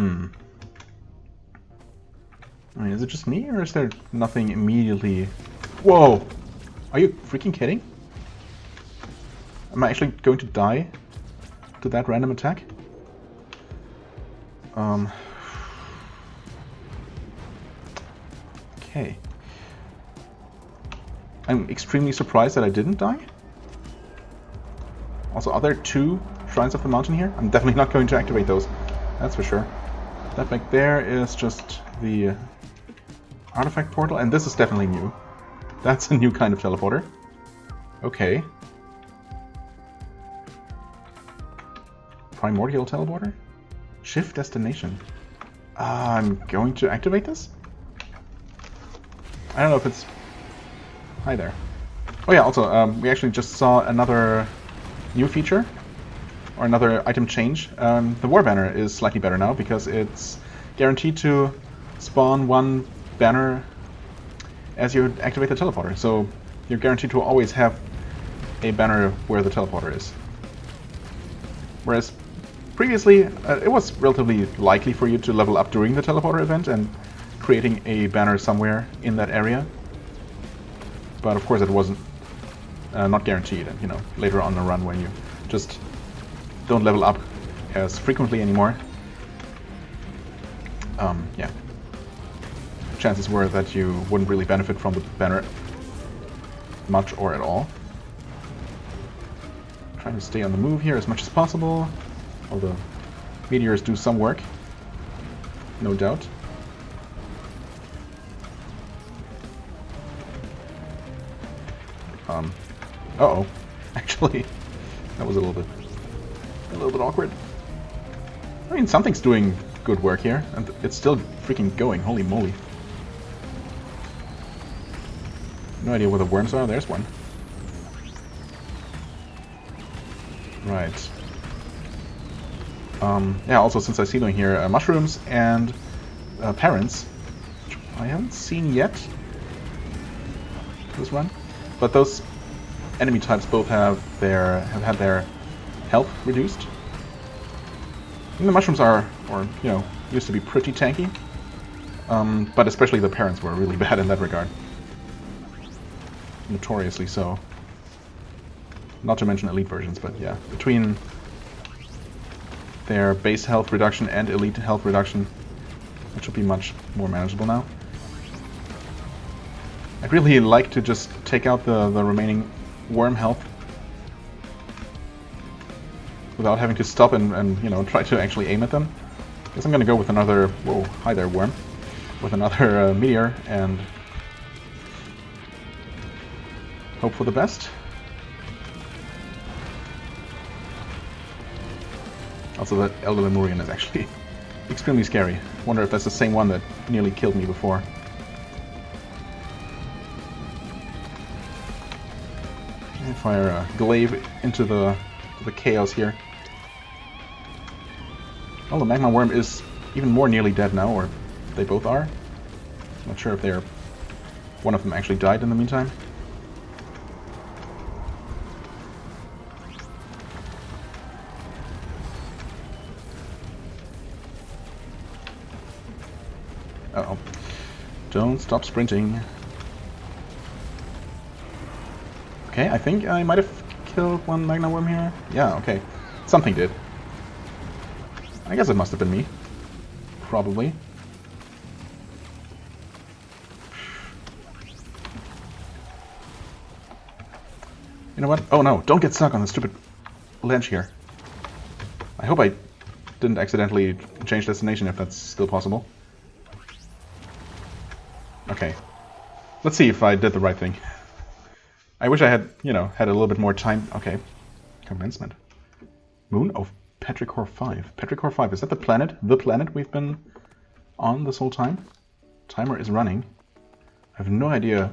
mean, is it just me, or is there nothing immediately... Whoa! Are you freaking kidding? Am I actually going to die to that random attack? Okay. I'm extremely surprised that I didn't die. Also, are there 2 Shrines of the Mountain here? I'm definitely not going to activate those. That's for sure. That back there is just the artifact portal, and this is definitely new. That's a new kind of teleporter. Okay. Primordial Teleporter? Shift destination. I'm going to activate this? I don't know if it's... Hi there. Oh yeah, also, we actually just saw another new feature, or another item change. The War Banner is slightly better now, because it's guaranteed to spawn 1 banner as you activate the teleporter. So you're guaranteed to always have a banner where the teleporter is. Whereas previously, it was relatively likely for you to level up during the teleporter event and creating a banner somewhere in that area. But of course it wasn't not guaranteed, and you know, later on in the run when you just don't level up as frequently anymore, yeah, chances were that you wouldn't really benefit from the banner much or at all. Trying to stay on the move here as much as possible, although meteors do some work, no doubt. Uh-oh. Actually, that was a little bit awkward. I mean, something's doing good work here, and it's still freaking going. Holy moly. No idea where the worms are. There's one. Right. Yeah, also since I see them here, mushrooms and parents, which I haven't seen yet. This one. But those enemy types both have had their health reduced. And the mushrooms are, or you know, used to be pretty tanky. But especially the parents were really bad in that regard. Notoriously so. Not to mention elite versions, but yeah. Between their base health reduction and elite health reduction, it should be much more manageable now. I'd really like to just take out the remaining worm health without having to stop and you know, try to actually aim at them. Guess I'm gonna go with another... Whoa, hi there, worm. With another meteor and hope for the best. Also, that Elder Lemurian is actually extremely scary. Wonder if that's the same one that nearly killed me before. And fire a glaive into the chaos here. Oh, the magma worm is even more nearly dead now, or they both are. Not sure if they're... One of them actually died in the meantime. Uh-oh. Don't stop sprinting. Okay, I think I might have killed one magma worm here. Yeah, okay. Something did. I guess it must have been me. Probably. You know what? Oh no, don't get stuck on the stupid ledge here. I hope I didn't accidentally change destination, if that's still possible. Okay. Let's see if I did the right thing. I wish I had, you know, had a little bit more time. Okay. Commencement. Moon of Petrichor 5. Petrichor 5, is that the planet? The planet we've been on this whole time? Timer is running. I have no idea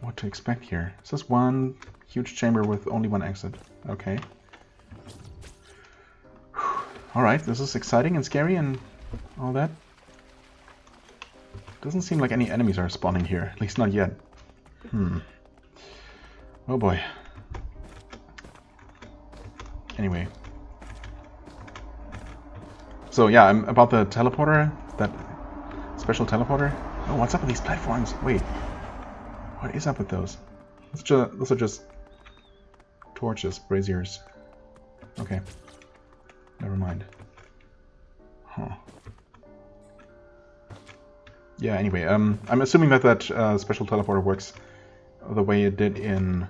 what to expect here. Is this one huge chamber with only one exit? Okay. Alright, this is exciting and scary and all that. Doesn't seem like any enemies are spawning here, at least not yet. Oh boy. Anyway. So yeah, I'm about the teleporter, that special teleporter. Oh, what's up with these platforms? Wait. What is up with those? Those are just torches, braziers. Okay. Never mind. Huh. Yeah, anyway, I'm assuming that special teleporter works the way it did in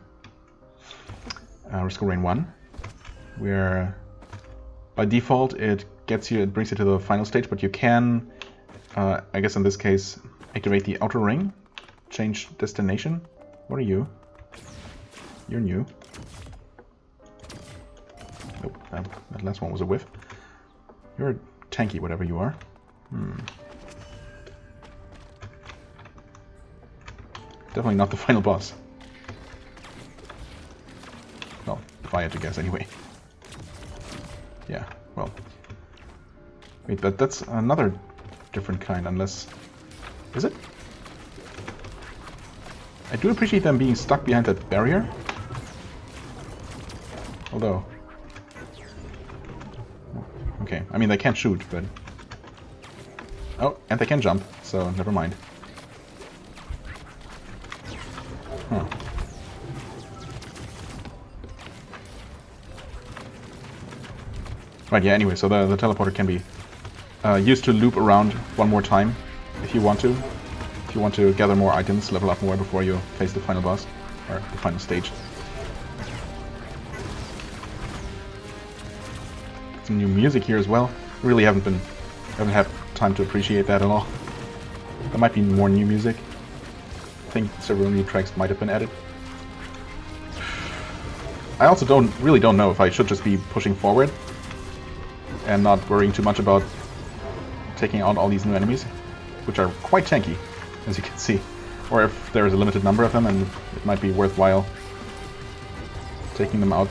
Risk of Rain 1, where by default it brings you to the final stage, but you can, I guess in this case, activate the outer ring, change destination. What are you? You're new. Nope, that last one was a whiff. You're tanky, whatever you are. Definitely not the final boss. Well, if I had to guess anyway. Yeah, well. Wait, but that's another different kind, unless... Is it? I do appreciate them being stuck behind that barrier. Although... Okay, I mean they can't shoot, but... Oh, and they can jump, so never mind. Huh. Right, yeah, anyway, so the teleporter can be used to loop around one more time if you want to. If you want to gather more items, level up more before you face the final boss, or the final stage. Some new music here as well. Really haven't had time to appreciate that at all. There might be more new music. I think several new tracks might have been added. I also really don't know if I should just be pushing forward and not worrying too much about taking out all these new enemies, which are quite tanky, as you can see. Or if there is a limited number of them and it might be worthwhile taking them out.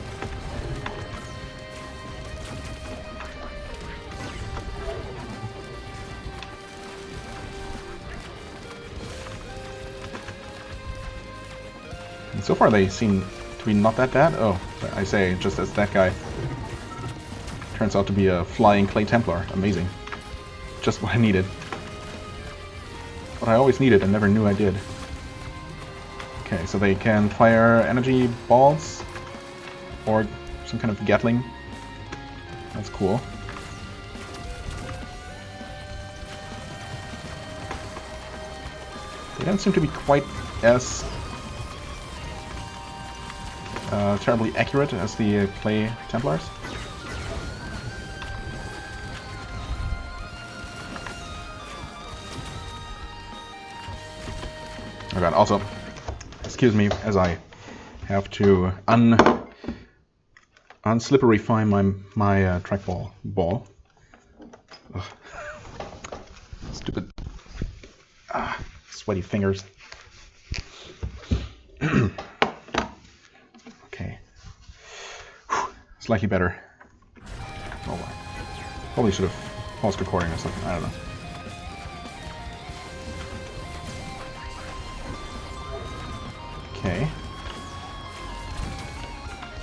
And so far they seem to be not that bad. Oh, I say, just as that guy turns out to be a flying clay templar. Amazing. Just what I needed. what I always needed and never knew I did. Okay, so they can fire energy balls or some kind of Gatling. That's cool. They don't seem to be quite as terribly accurate as the clay Templars. Oh god, also, excuse me as I have to unslipperify my trackball ball. Ugh. Stupid sweaty fingers. Okay. Whew. Slightly better. Oh well. Probably should have paused recording or something, I don't know. Okay.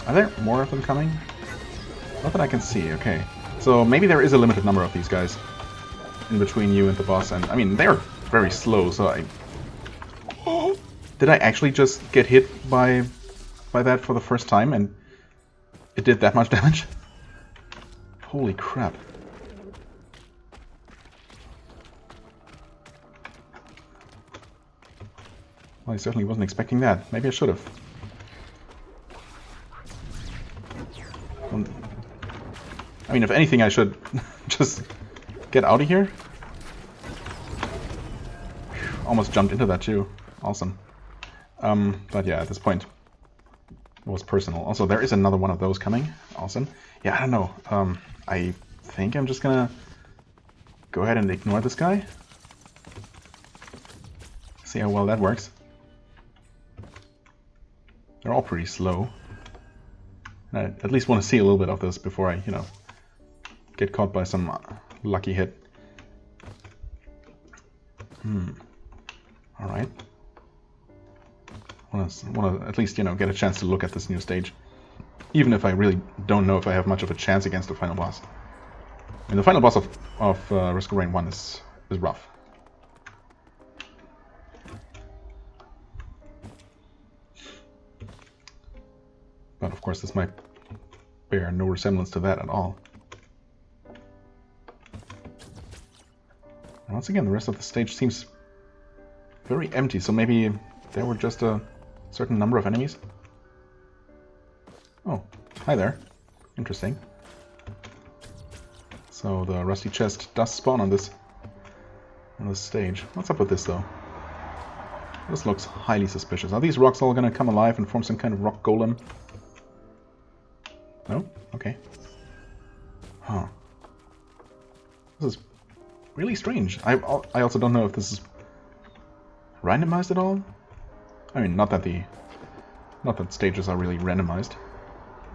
Are there more of them coming? Not that I can see, okay. So maybe there is a limited number of these guys in between you and the boss, and I mean, they're very slow, so I... Oh. Did I actually just get hit by that for the first time, and it did that much damage? Holy crap. Well, I certainly wasn't expecting that. Maybe I should have. I mean, if anything, I should just get out of here. Almost jumped into that too. Awesome. But yeah, at this point, it was personal. Also, there is another one of those coming. Awesome. Yeah, I don't know. I think I'm just gonna go ahead and ignore this guy. See how well that works. They're all pretty slow. And I at least want to see a little bit of this before I, you know, get caught by some lucky hit. Alright. Want to at least, you know, get a chance to look at this new stage. Even if I really don't know if I have much of a chance against the final boss. I mean, the final boss of Risk of Rain 1 is rough. But of course this might bear no resemblance to that at all. And once again, the rest of the stage seems very empty, so maybe there were just a certain number of enemies? Oh, hi there. Interesting. So the rusty chest does spawn on this stage. What's up with this though? This looks highly suspicious. Are these rocks all gonna come alive and form some kind of rock golem? No? Okay. Huh. This is really strange. I also don't know if this is randomized at all. I mean, not that stages are really randomized.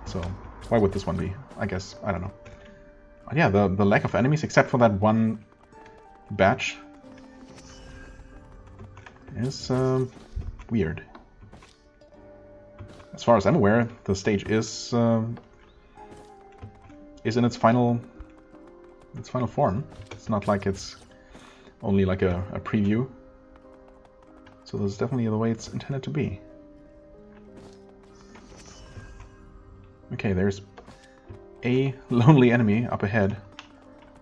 So why would this one be? I guess, I don't know. But yeah, the lack of enemies, except for that one batch, is weird. As far as I'm aware, the stage is in its final form. It's not like it's only like a preview. So this is definitely the way it's intended to be. Okay, there's a lonely enemy up ahead.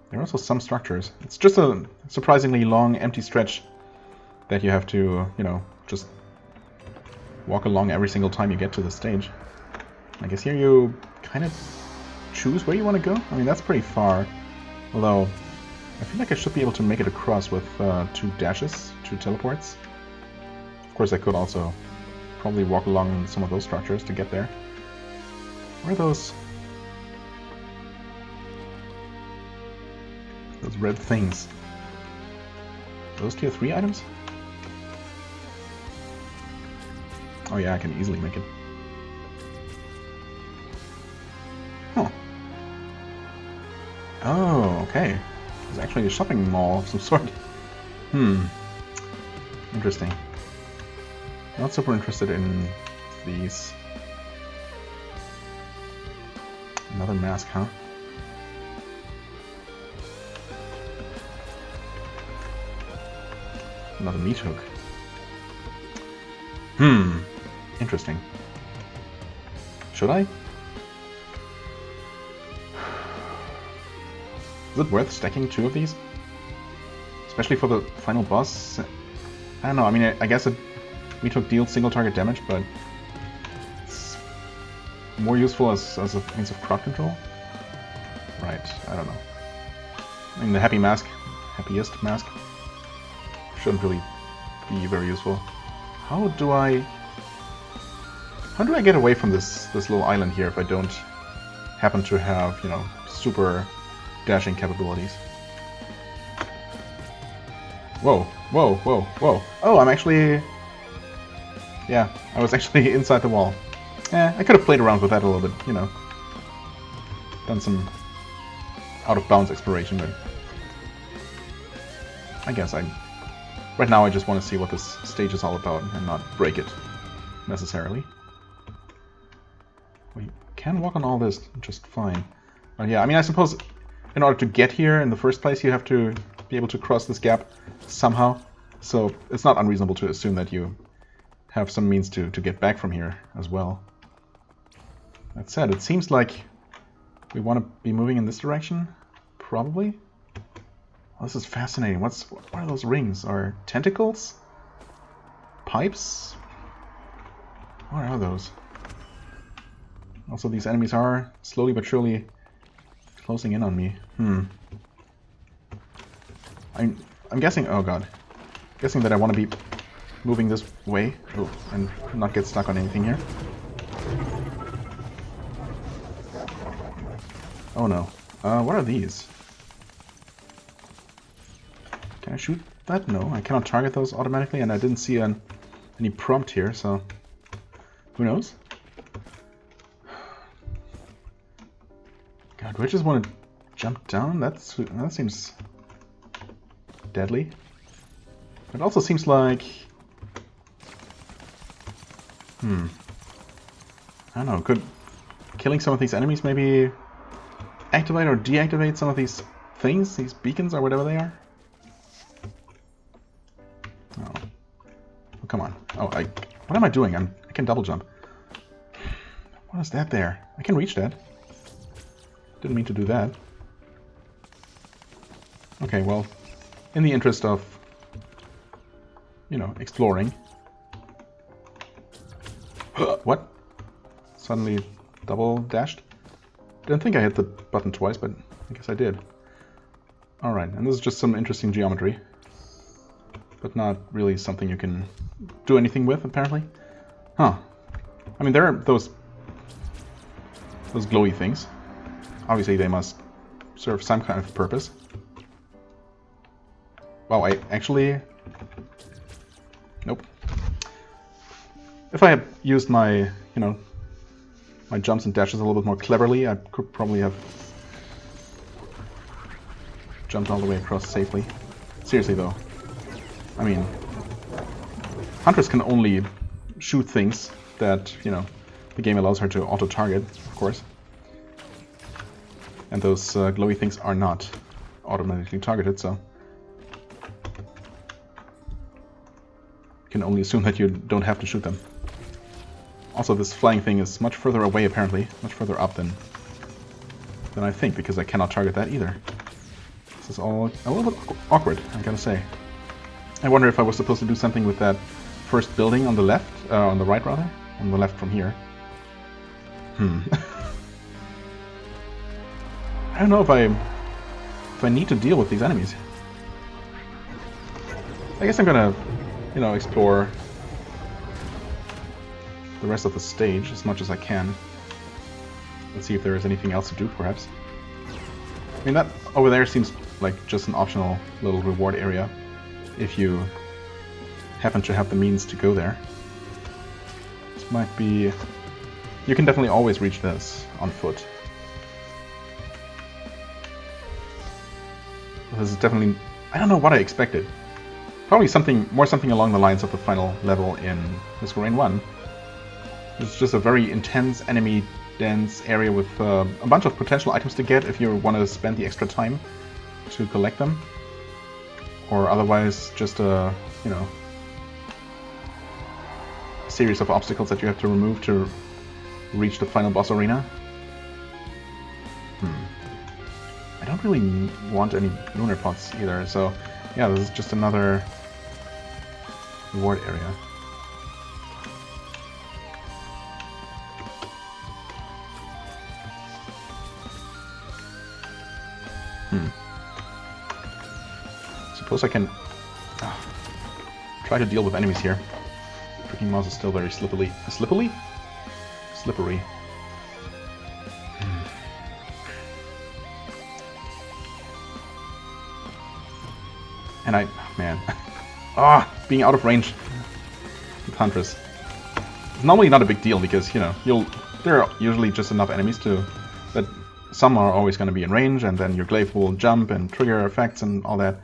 There are also some structures. It's just a surprisingly long, empty stretch that you have to, you know, just walk along every single time you get to the stage. I guess here you kind of choose where you want to go. I mean, that's pretty far. Although, I feel like I should be able to make it across with 2 dashes, 2 teleports. Of course, I could also probably walk along some of those structures to get there. Where are those red things? Those tier 3 items? Oh yeah, I can easily make it. Huh. Oh, okay. There's actually a shopping mall of some sort. Interesting. Not super interested in these. Another mask, huh? Another meat hook. Interesting. Should I? Is it worth stacking 2 of these? Especially for the final boss? I don't know, I mean, I guess a meat hook deals single target damage, but it's more useful as a means of crowd control? Right, I don't know. I mean, the happiest mask, shouldn't really be very useful. How do I get away from this little island here if I don't happen to have, you know, super dashing capabilities? Whoa, whoa, whoa, whoa. Oh, I'm actually... Yeah, I was actually inside the wall. I could have played around with that a little bit, you know. Done some out-of-bounds exploration, but... I guess right now I just want to see what this stage is all about and not break it, necessarily. We can walk on all this just fine. But yeah, I mean, I suppose in order to get here in the first place, you have to be able to cross this gap somehow. So it's not unreasonable to assume that you have some means to get back from here as well. That said, it seems like we want to be moving in this direction, probably. Oh, this is fascinating. What are those rings? Are tentacles? Pipes? What are those? Also, these enemies are slowly but surely closing in on me. I'm guessing... Oh god. Guessing that I want to be moving this way. Oh, and not get stuck on anything here. Oh no. What are these? Can I shoot that? No, I cannot target those automatically, and I didn't see any prompt here, so... Who knows? God, do I just want to jump down? That seems deadly. It also seems like... I don't know, could killing some of these enemies maybe activate or deactivate some of these things, these beacons or whatever they are? Oh, come on. Oh, what am I doing? I can double jump. What is that there? I can reach that. Didn't mean to do that. Okay, well, in the interest of, you know, exploring. What? Suddenly double dashed? Didn't think I hit the button twice, but I guess I did. Alright, and this is just some interesting geometry. But not really something you can do anything with, apparently. Huh. I mean, there are those glowy things. Obviously, they must serve some kind of purpose. Wow, I actually... Nope. If I had used my, you know, my jumps and dashes a little bit more cleverly, I could probably have jumped all the way across safely. Seriously, though. I mean, Huntress can only shoot things that, you know, the game allows her to auto-target, of course. And those glowy things are not automatically targeted, so... You can only assume that you don't have to shoot them. Also, this flying thing is much further away, apparently. Much further up than I think, because I cannot target that either. This is all a little bit awkward, I gotta say. I wonder if I was supposed to do something with that first building on the left, on the right rather, on the left from here. I don't know if I need to deal with these enemies. I guess I'm gonna, you know, explore the rest of the stage as much as I can. Let's see if there is anything else to do, perhaps. I mean, that over there seems like just an optional little reward area, if you happen to have the means to go there. This might be... You can definitely always reach this on foot. This is definitely... I don't know what I expected. Probably something along the lines of the final level in Risk of Rain 1. It's just a very intense, enemy-dense area with a bunch of potential items to get if you want to spend the extra time to collect them. Or otherwise just a you know, series of obstacles that you have to remove to reach the final boss arena. I don't really want any lunar pots either, so yeah, this is just another reward area. Suppose I can try to deal with enemies here. Freaking mouse is still very slippery. Slippery? Slippery. And man. Being out of range with Huntress. It's normally not a big deal because, you know, there are usually just enough enemies that some are always going to be in range, and then your glaive will jump and trigger effects and all that.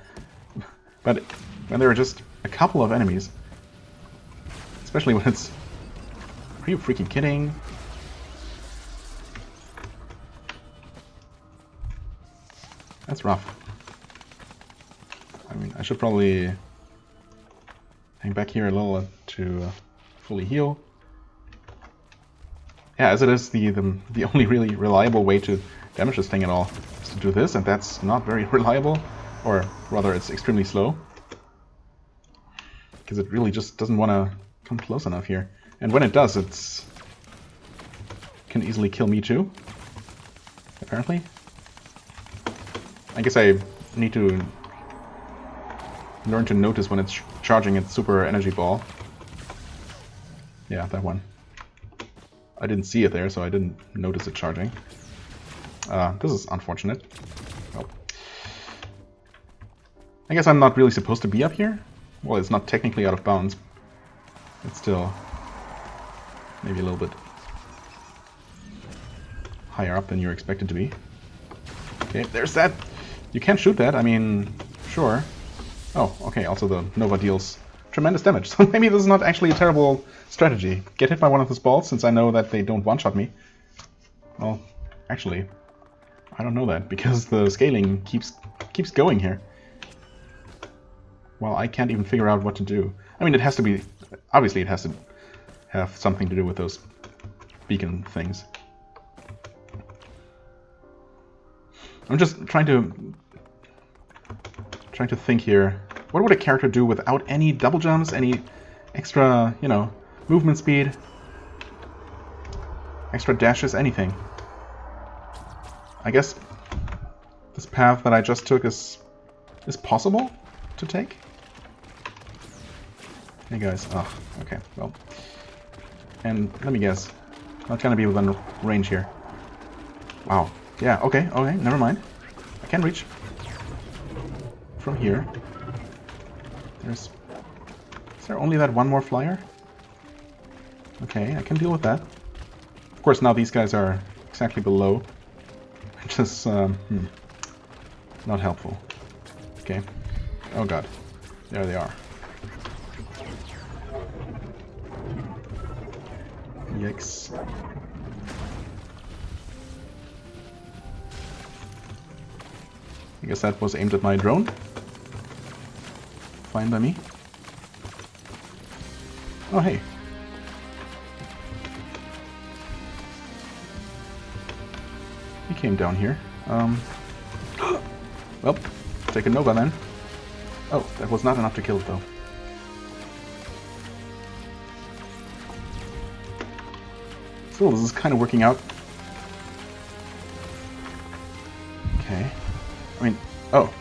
But when there are just a couple of enemies, especially when it's... Are you freaking kidding? That's rough. I mean, I should probably hang back here a little to fully heal. Yeah, as it is the only really reliable way to damage this thing at all is to do this, and that's not very reliable, or rather it's extremely slow. Because it really just doesn't want to come close enough here. And when it does, it can easily kill me too, apparently. I guess I need to learn to notice when it's charging its super energy ball. Yeah, that one. I didn't see it there, so I didn't notice it charging. This is unfortunate. Oh. I guess I'm not really supposed to be up here. Well, it's not technically out of bounds. It's still maybe a little bit higher up than you're expected to be. Okay, there's that! You can't shoot that, I mean, sure. Oh, okay, also the Nova deals tremendous damage, so maybe this is not actually a terrible strategy. Get hit by one of those balls, since I know that they don't one-shot me. Well, actually, I don't know that, because the scaling keeps going here. Well, I can't even figure out what to do. I mean, it has to be... Obviously, it has to have something to do with those beacon things. I'm just trying to think here. What would a character do without any double jumps, any extra, you know, movement speed, extra dashes, anything? I guess this path that I just took is possible to take? Hey guys, oh, okay, well. And let me guess, not gonna be within range here. Wow, yeah, okay, never mind. I can reach from here. Is there only that one more flyer? Okay, I can deal with that. Of course, now these guys are exactly below, which is not helpful. Okay. Oh god, there they are. Yikes. I guess that was aimed at my drone. Fine by me. Oh, hey. He came down here. Well, take a Nova then. Oh, that was not enough to kill it though. Still, this is kind of working out. Okay. I mean, oh.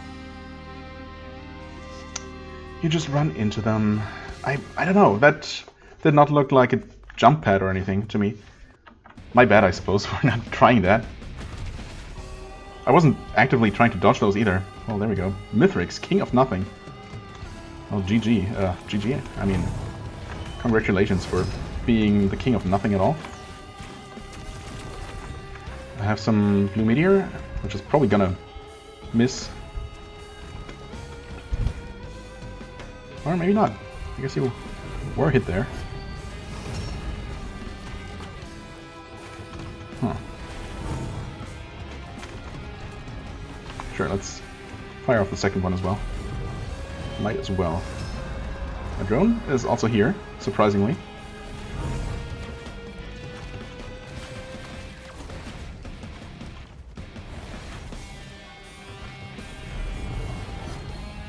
You just run into them. I don't know, that did not look like a jump pad or anything to me. My bad, I suppose, for not trying that. I wasn't actively trying to dodge those either. Oh, there we go. Mithrix, King of Nothing. Well, GG. GG. I mean, congratulations for being the King of Nothing at all. I have some Blue Meteor, which is probably gonna miss. Or maybe not. I guess you were hit there. Huh. Sure, let's fire off the second one as well. Might as well. My drone is also here, surprisingly.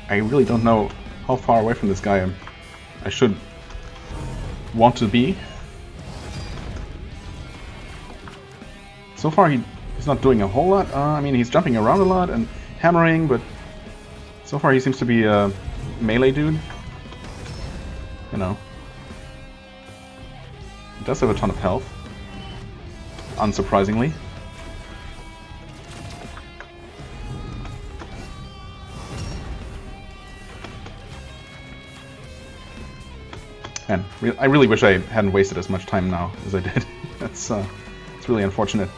I really don't know how far away from this guy I should want to be. So far he's not doing a whole lot. I mean, he's jumping around a lot and hammering, but so far he seems to be a melee dude. You know. He does have a ton of health. Unsurprisingly. Man, I really wish I hadn't wasted as much time now as I did. It's really unfortunate.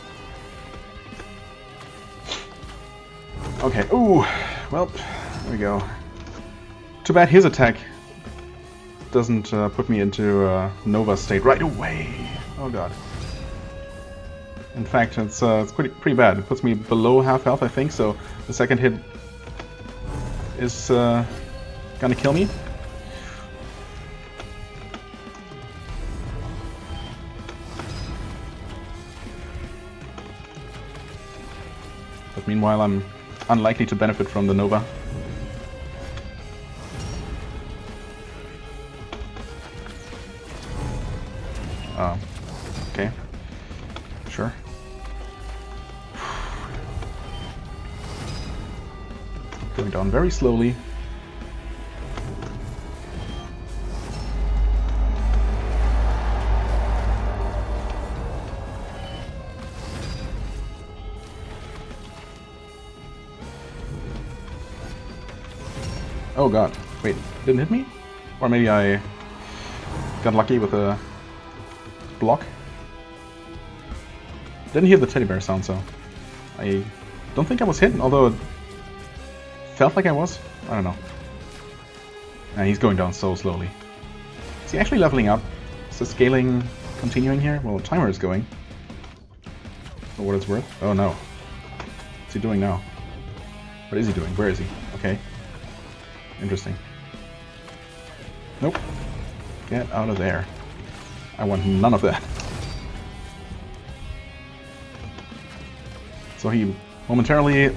Okay, ooh, well, there we go. Too bad his attack doesn't put me into Nova state right away. Oh god. In fact, it's pretty bad. It puts me below half health, I think, so the second hit is gonna kill me. But meanwhile, I'm unlikely to benefit from the Nova. Okay. Sure. Going down very slowly. Oh god, wait, didn't hit me? Or maybe I got lucky with a block? Didn't hear the teddy bear sound, so I don't think I was hit, although it felt like I was. I don't know. And he's going down so slowly. Is he actually leveling up? Is the scaling continuing here? Well, the timer is going. For what it's worth. Oh no. What's he doing now? What is he doing? Where is he? Okay. Interesting. Nope. Get out of there. I want none of that. So he momentarily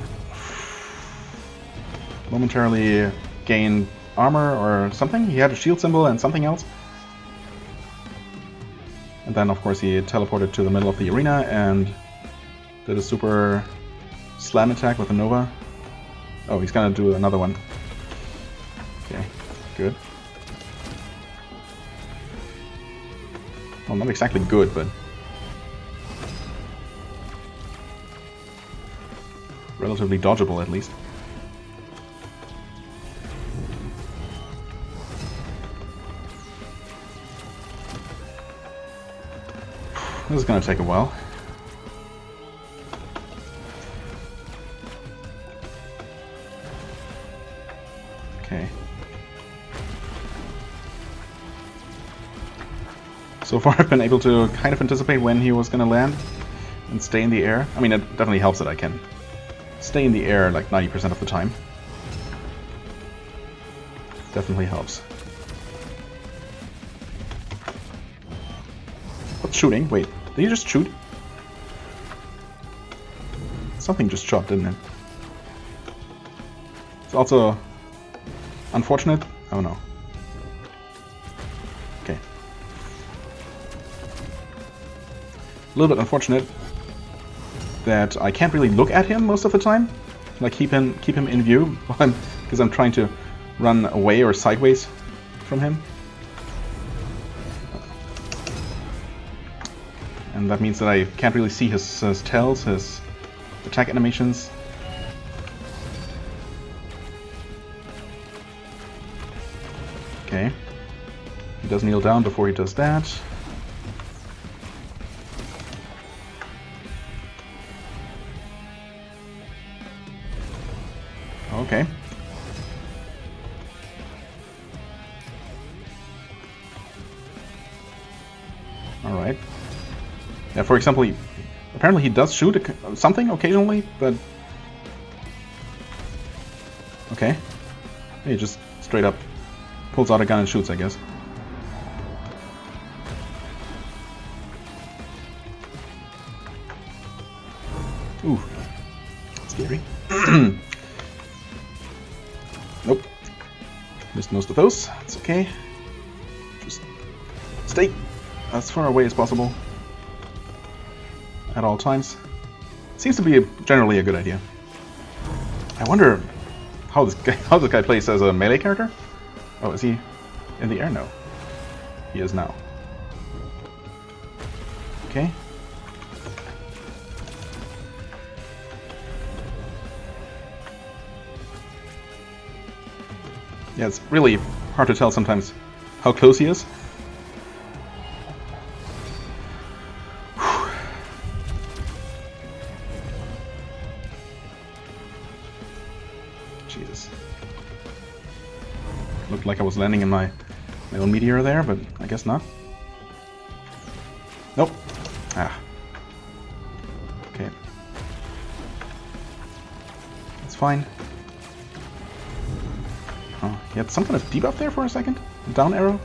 gained armor or something. He had a shield symbol and something else. And then of course he teleported to the middle of the arena and did a super slam attack with a Nova. Oh, he's gonna do another one. Okay, good. Well, not exactly good, but relatively dodgeable at least. This is gonna take a while. Okay. So far I've been able to kind of anticipate when he was gonna land and stay in the air. I mean, it definitely helps that I can stay in the air like 90% of the time. Definitely helps. What's shooting? Wait, did he just shoot? Something just shot, didn't it? It's also unfortunate. Oh no. Okay. A little bit unfortunate that I can't really look at him most of the time. Like keep him in view because I'm trying to run away or sideways from him. And that means that I can't really see his tells, his attack animations. Okay. He does kneel down before he does that. Okay. Alright. Yeah, for example, apparently he does shoot something occasionally, but... Okay. He just straight up pulls out a gun and shoots, I guess. Ooh, scary. Nope. Missed most of those. It's okay. Just stay as far away as possible at all times. Seems to be generally a good idea. I wonder how this guy plays as a melee character. Oh, is he in the air? No. He is now. Okay. Yeah, it's really hard to tell sometimes how close he is. Whew. Jesus. Looked like I was landing in my own meteor there, but I guess not. Nope. Ah. Okay. That's fine. Oh, he had some kind of debuff there for a second? Down arrow?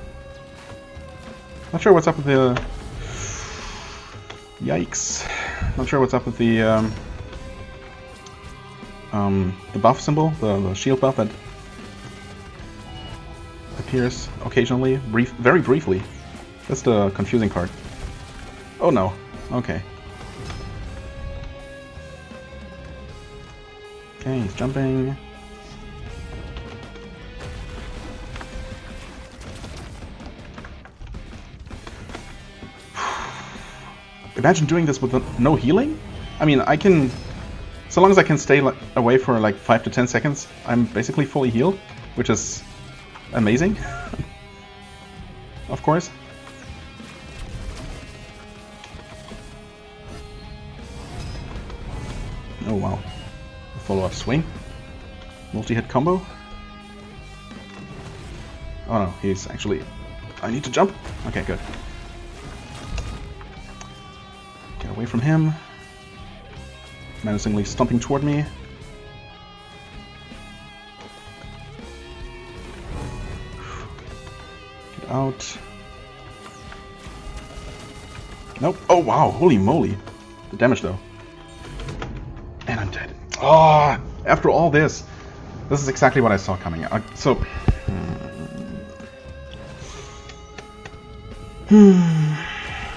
Not sure what's up with the... Yikes. Not sure what's up with the buff symbol, the shield buff that appears occasionally, very briefly. That's the confusing part. Oh no. Okay. Okay, he's jumping. Imagine doing this with no healing? I mean, I can... So long as I can stay away for like 5 to 10 seconds, I'm basically fully healed, which is amazing. Of course. Oh wow. A follow-up swing. Multi-hit combo. Oh no, he's actually... I need to jump? Okay, good. Get away from him. Menacingly stomping toward me. Get out. Nope. Oh wow, holy moly. The damage though. And I'm dead. Oh, after all this. This is exactly what I saw coming.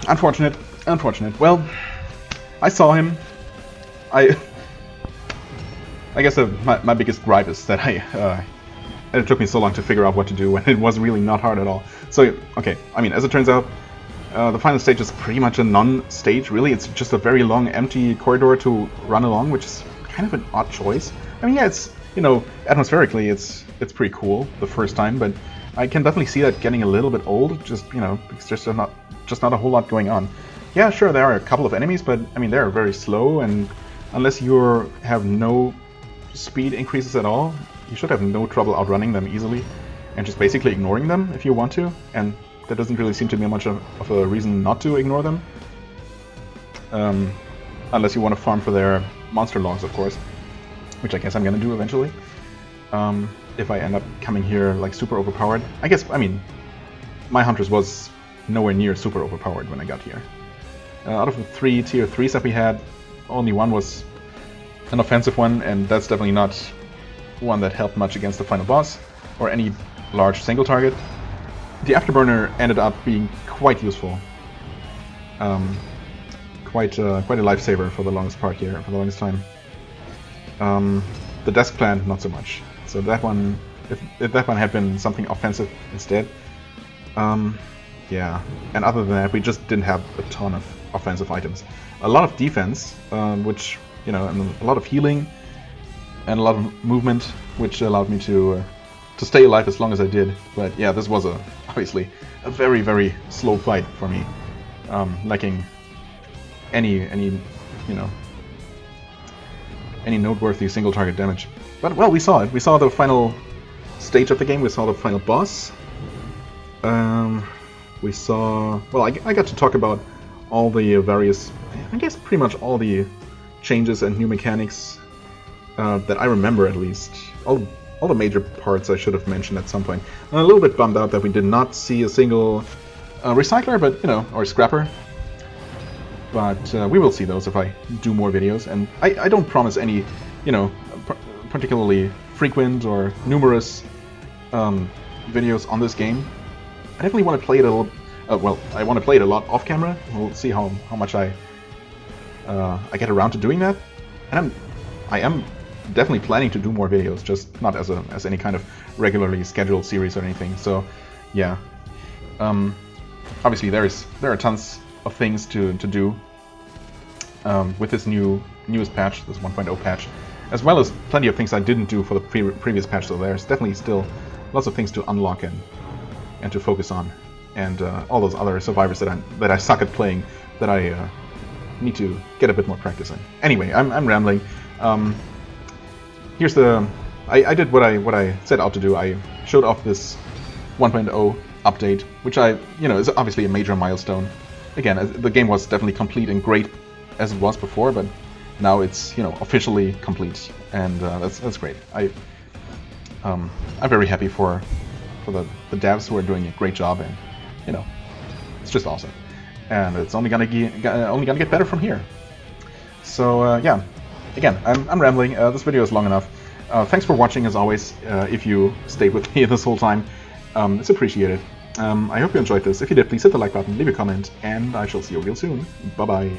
Unfortunate. Unfortunate. Well, I saw him. I guess my biggest gripe is that it took me so long to figure out what to do when it was really not hard at all. So, okay, I mean, as it turns out, the final stage is pretty much a non-stage, really. It's just a very long, empty corridor to run along, which is kind of an odd choice. I mean, yeah, it's, you know, atmospherically, it's pretty cool the first time, but I can definitely see that getting a little bit old, just, you know, because there's just not a whole lot going on. Yeah, sure, there are a couple of enemies, but, I mean, they're very slow, and unless you have no speed increases at all, you should have no trouble outrunning them easily, and just basically ignoring them if you want to, and there doesn't really seem to be much of a reason not to ignore them. Unless you want to farm for their monster logs, of course, which I guess I'm gonna do eventually. If I end up coming here, like, super overpowered. I guess, I mean, my Huntress was nowhere near super overpowered when I got here. Out of the 3 tier 3s that we had, only one was an offensive one, and that's definitely not one that helped much against the final boss, or any large single target. The Afterburner ended up being quite useful. Quite a lifesaver for the longest part here, for the longest time. The Desk Plant, not so much. So that one, if that one had been something offensive instead, yeah. And other than that, we just didn't have a ton of offensive items. A lot of defense, which, you know, and a lot of healing, and a lot of movement, which allowed me to stay alive as long as I did. But yeah, this was obviously a very, very slow fight for me, lacking any you know, any noteworthy single target damage. But well, we saw it. We saw the final stage of the game. We saw the final boss. We saw... Well, I got to talk about all the various... I guess pretty much all the changes and new mechanics that I remember, at least. All all the major parts I should have mentioned at some point. I'm a little bit bummed out that we did not see a single recycler, but you know, or scrapper. But we will see those if I do more videos, and I don't promise any, you know, particularly frequent or numerous videos on this game. I definitely want to play it a little. Well, I want to play it a lot off camera. We'll see how much I get around to doing that, and I am definitely planning to do more videos, just not as any kind of regularly scheduled series or anything. So, yeah. Obviously, there are tons of things to do with this newest patch, this 1.0 patch, as well as plenty of things I didn't do for the previous patch. So there's definitely still lots of things to unlock and to focus on, and all those other survivors that I suck at playing that I need to get a bit more practice in. Anyway, I'm rambling. Here's the I did what I set out to do. I showed off this 1.0 update, which is obviously a major milestone. Again, the game was definitely complete and great as it was before, but now it's officially complete, and that's great. I'm very happy for the devs who are doing a great job, and it's just awesome, and it's only gonna get better from here. So yeah, again, I'm rambling. This video is long enough. Thanks for watching as always. If you stayed with me this whole time, it's appreciated. I hope you enjoyed this. If you did, please hit the like button, leave a comment, and I shall see you real soon. Bye bye.